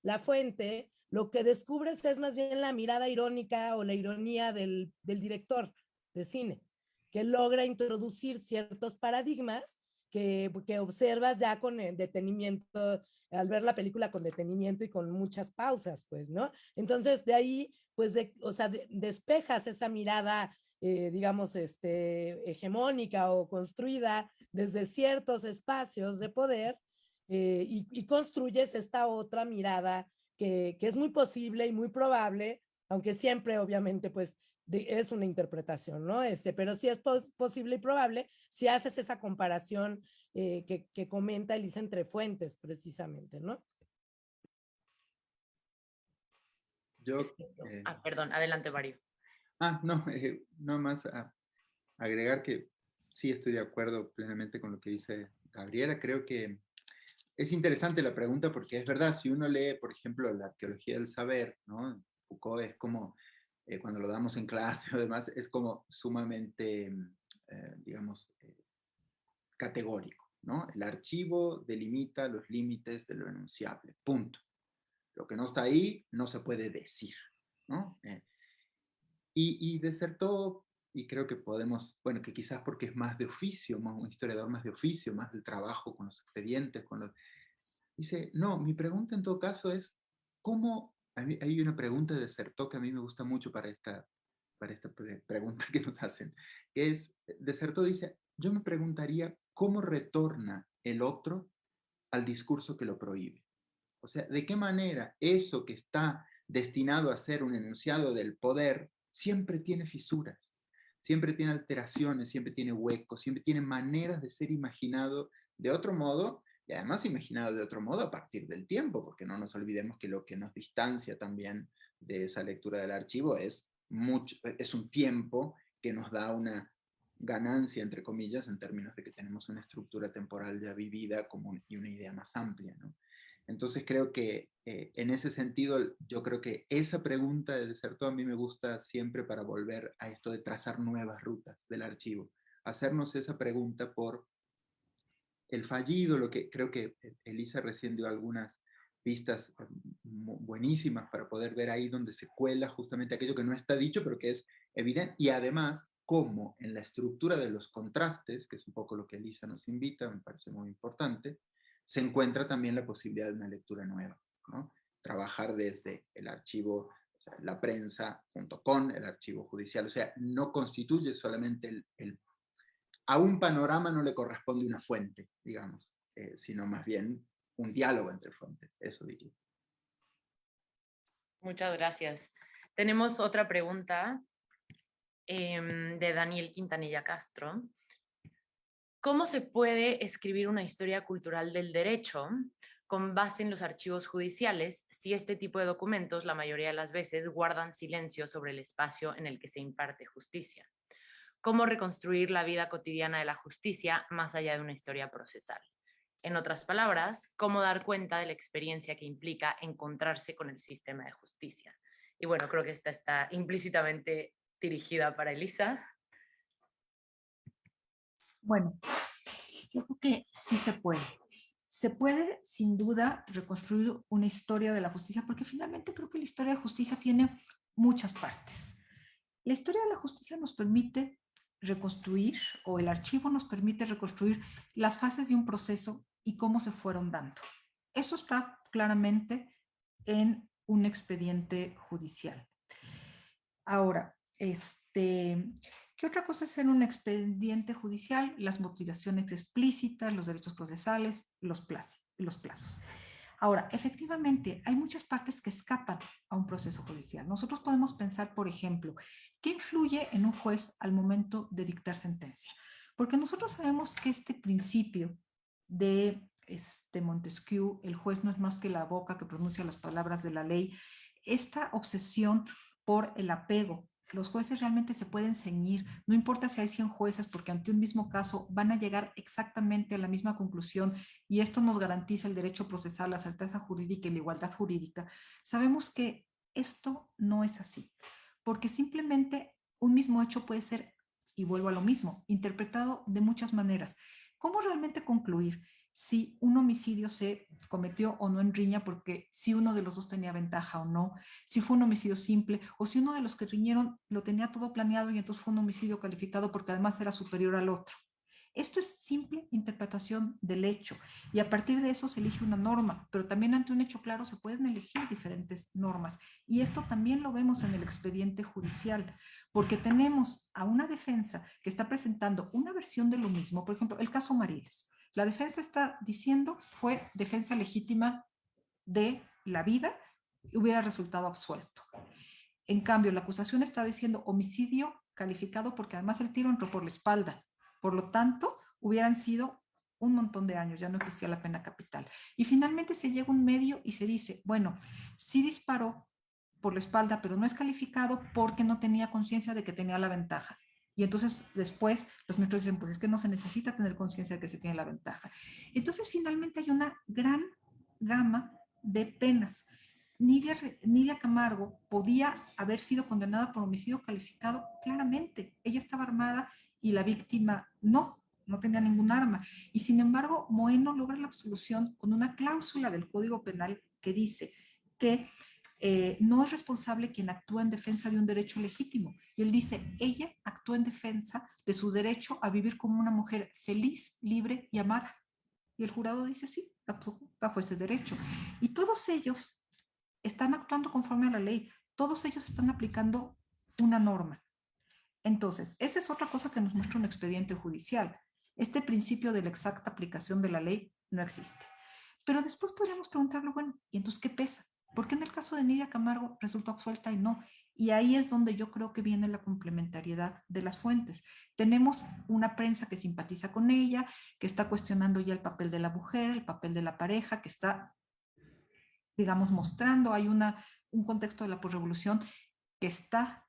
la fuente, lo que descubres es más bien la mirada irónica o la ironía del director de cine, que logra introducir ciertos paradigmas que observas ya con detenimiento, al ver la película con detenimiento y con muchas pausas, pues, ¿no? Entonces, de ahí, pues, o sea, despejas esa mirada digamos, hegemónica o construida desde ciertos espacios de poder y construyes esta otra mirada que es muy posible y muy probable, aunque siempre obviamente pues es una interpretación, ¿no? Pero sí es posible y probable si haces esa comparación que comenta Elisa entre fuentes precisamente, ¿no? Yo, Perdón, adelante, Mario. no, no más agregar que sí estoy de acuerdo plenamente con lo que dice Gabriela. Creo que es interesante la pregunta porque es verdad, si uno lee, por ejemplo, la arqueología del saber, ¿no? Foucault es como, cuando lo damos en clase o demás, es como sumamente, digamos, categórico, ¿no? El archivo delimita los límites de lo enunciable, punto. Lo que no está ahí no se puede decir, ¿no? Y desertó, y creo que podemos, bueno, que quizás porque es más de oficio, más un historiador más de oficio, más del trabajo con los expedientes, con los... Dice, no, mi pregunta en todo caso es, ¿cómo? Hay una pregunta de desertó que a mí me gusta mucho para esta pregunta que nos hacen, que es, desertó dice, yo me preguntaría, ¿cómo retorna el otro al discurso que lo prohíbe? O sea, ¿de qué manera eso que está destinado a ser un enunciado del poder siempre tiene fisuras, siempre tiene alteraciones, siempre tiene huecos, siempre tiene maneras de ser imaginado de otro modo y además imaginado de otro modo a partir del tiempo, porque no nos olvidemos que lo que nos distancia también de esa lectura del archivo es un tiempo que nos da una ganancia, entre comillas, en términos de que tenemos una estructura temporal ya vivida y una idea más amplia, ¿no? Entonces creo que en ese sentido, yo creo que esa pregunta de desertó a mí me gusta siempre para volver a esto de trazar nuevas rutas del archivo. Hacernos esa pregunta por el fallido, lo que creo que Elisa recién dio algunas pistas buenísimas para poder ver ahí donde se cuela justamente aquello que no está dicho, pero que es evidente, y además cómo en la estructura de los contrastes, que es un poco lo que Elisa nos invita, me parece muy importante, se encuentra también la posibilidad de una lectura nueva, ¿no? Trabajar desde el archivo, o sea, la prensa, junto con el archivo judicial, o sea, no constituye solamente a un panorama no le corresponde una fuente, digamos, sino más bien un diálogo entre fuentes, eso diría. Muchas gracias. Tenemos otra pregunta de Daniel Quintanilla Castro. ¿Cómo se puede escribir una historia cultural del derecho con base en los archivos judiciales si este tipo de documentos la mayoría de las veces guardan silencio sobre el espacio en el que se imparte justicia? ¿Cómo reconstruir la vida cotidiana de la justicia más allá de una historia procesal? En otras palabras, ¿cómo dar cuenta de la experiencia que implica encontrarse con el sistema de justicia? Y bueno, creo que esta está implícitamente dirigida para Elisa. Bueno, yo creo que sí se puede. Se puede, sin duda, reconstruir una historia de la justicia, porque finalmente creo que la historia de justicia tiene muchas partes. La historia de la justicia nos permite reconstruir, o el archivo nos permite reconstruir las fases de un proceso y cómo se fueron dando. Eso está claramente en un expediente judicial. Ahora, ¿Qué otra cosa es en un expediente judicial? Las motivaciones explícitas, los derechos procesales, los plazos. Ahora, efectivamente, hay muchas partes que escapan a un proceso judicial. Nosotros podemos pensar, por ejemplo, ¿qué influye en un juez al momento de dictar sentencia? Porque nosotros sabemos que este principio de Montesquieu, el juez no es más que la boca que pronuncia las palabras de la ley, esta obsesión por el apego. Los jueces realmente se pueden ceñir, no importa si hay 100 jueces, porque ante un mismo caso van a llegar exactamente a la misma conclusión y esto nos garantiza el derecho procesal, la certeza jurídica y la igualdad jurídica. Sabemos que esto no es así, porque simplemente un mismo hecho puede ser, y vuelvo a lo mismo, interpretado de muchas maneras. ¿Cómo realmente concluir si un homicidio se cometió o no en riña porque si uno de los dos tenía ventaja o no, si fue un homicidio simple o si uno de los que riñeron lo tenía todo planeado y entonces fue un homicidio calificado porque además era superior al otro? Esto es simple interpretación del hecho y a partir de eso se elige una norma, pero también ante un hecho claro se pueden elegir diferentes normas y esto también lo vemos en el expediente judicial, porque tenemos a una defensa que está presentando una versión de lo mismo, por ejemplo, el caso Mariles. La defensa está diciendo fue defensa legítima de la vida y hubiera resultado absuelto. En cambio, la acusación está diciendo homicidio calificado porque además el tiro entró por la espalda. Por lo tanto, hubieran sido un montón de años, ya no existía la pena capital. Y finalmente se llega a un medio y se dice, bueno, sí disparó por la espalda, pero no es calificado porque no tenía conciencia de que tenía la ventaja. Y entonces después los ministros dicen, pues es que no se necesita tener conciencia de que se tiene la ventaja. Entonces finalmente hay una gran gama de penas. Nidia Camargo podía haber sido condenada por homicidio calificado claramente. Ella estaba armada y la víctima no tenía ningún arma. Y sin embargo, Moeno logra la absolución con una cláusula del Código Penal que dice que no es responsable quien actúa en defensa de un derecho legítimo. Y él dice, ella actúa en defensa de su derecho a vivir como una mujer feliz, libre y amada. Y el jurado dice, sí, actuó bajo ese derecho. Y todos ellos están actuando conforme a la ley. Todos ellos están aplicando una norma. Entonces, esa es otra cosa que nos muestra un expediente judicial. Este principio de la exacta aplicación de la ley no existe. Pero después podríamos preguntarlo, bueno, ¿y entonces qué pesa? ¿Por qué en el caso de Nidia Camargo resultó absuelta y no? Y ahí es donde yo creo que viene la complementariedad de las fuentes. Tenemos una prensa que simpatiza con ella, que está cuestionando ya el papel de la mujer, el papel de la pareja, que está, digamos, mostrando, hay un contexto de la posrevolución que está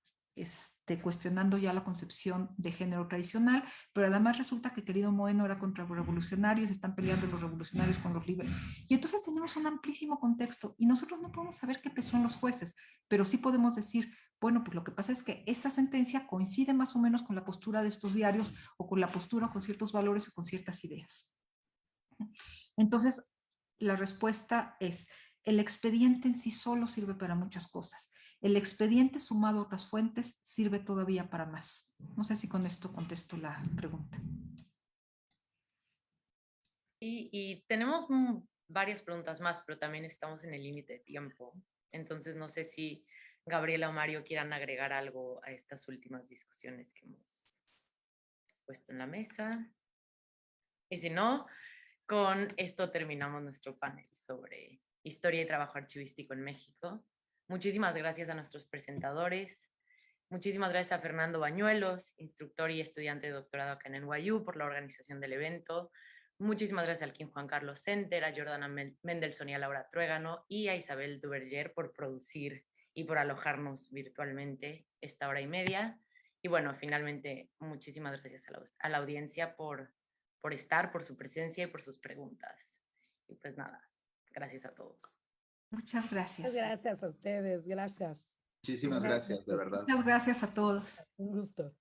cuestionando ya la concepción de género tradicional, pero además resulta que querido Moeno era contrarrevolucionario, se están peleando los revolucionarios con los libres. Y entonces tenemos un amplísimo contexto y nosotros no podemos saber qué pesó en los jueces, pero sí podemos decir, bueno, pues lo que pasa es que esta sentencia coincide más o menos con la postura de estos diarios o con la postura con ciertos valores o con ciertas ideas. Entonces, la respuesta es, el expediente en sí solo sirve para muchas cosas. El expediente sumado a otras fuentes sirve todavía para más. No sé si con esto contesto la pregunta. Y tenemos varias preguntas más, pero también estamos en el límite de tiempo. Entonces no sé si Gabriela o Mario quieran agregar algo a estas últimas discusiones que hemos puesto en la mesa. Y si no, con esto terminamos nuestro panel sobre historia y trabajo archivístico en México. Muchísimas gracias a nuestros presentadores. Muchísimas gracias a Fernando Bañuelos, instructor y estudiante de doctorado acá en NYU, por la organización del evento. Muchísimas gracias al King Juan Carlos Center, a Jordana Mendelssohn y a Laura Truégano, y a Isabel Duverger por producir y por alojarnos virtualmente esta hora y media. Y bueno, finalmente, muchísimas gracias a la audiencia por estar, por su presencia y por sus preguntas. Y pues nada, gracias a todos. Muchas gracias. Muchas gracias a ustedes, gracias. Muchísimas gracias, de verdad. Muchas gracias a todos. Un gusto.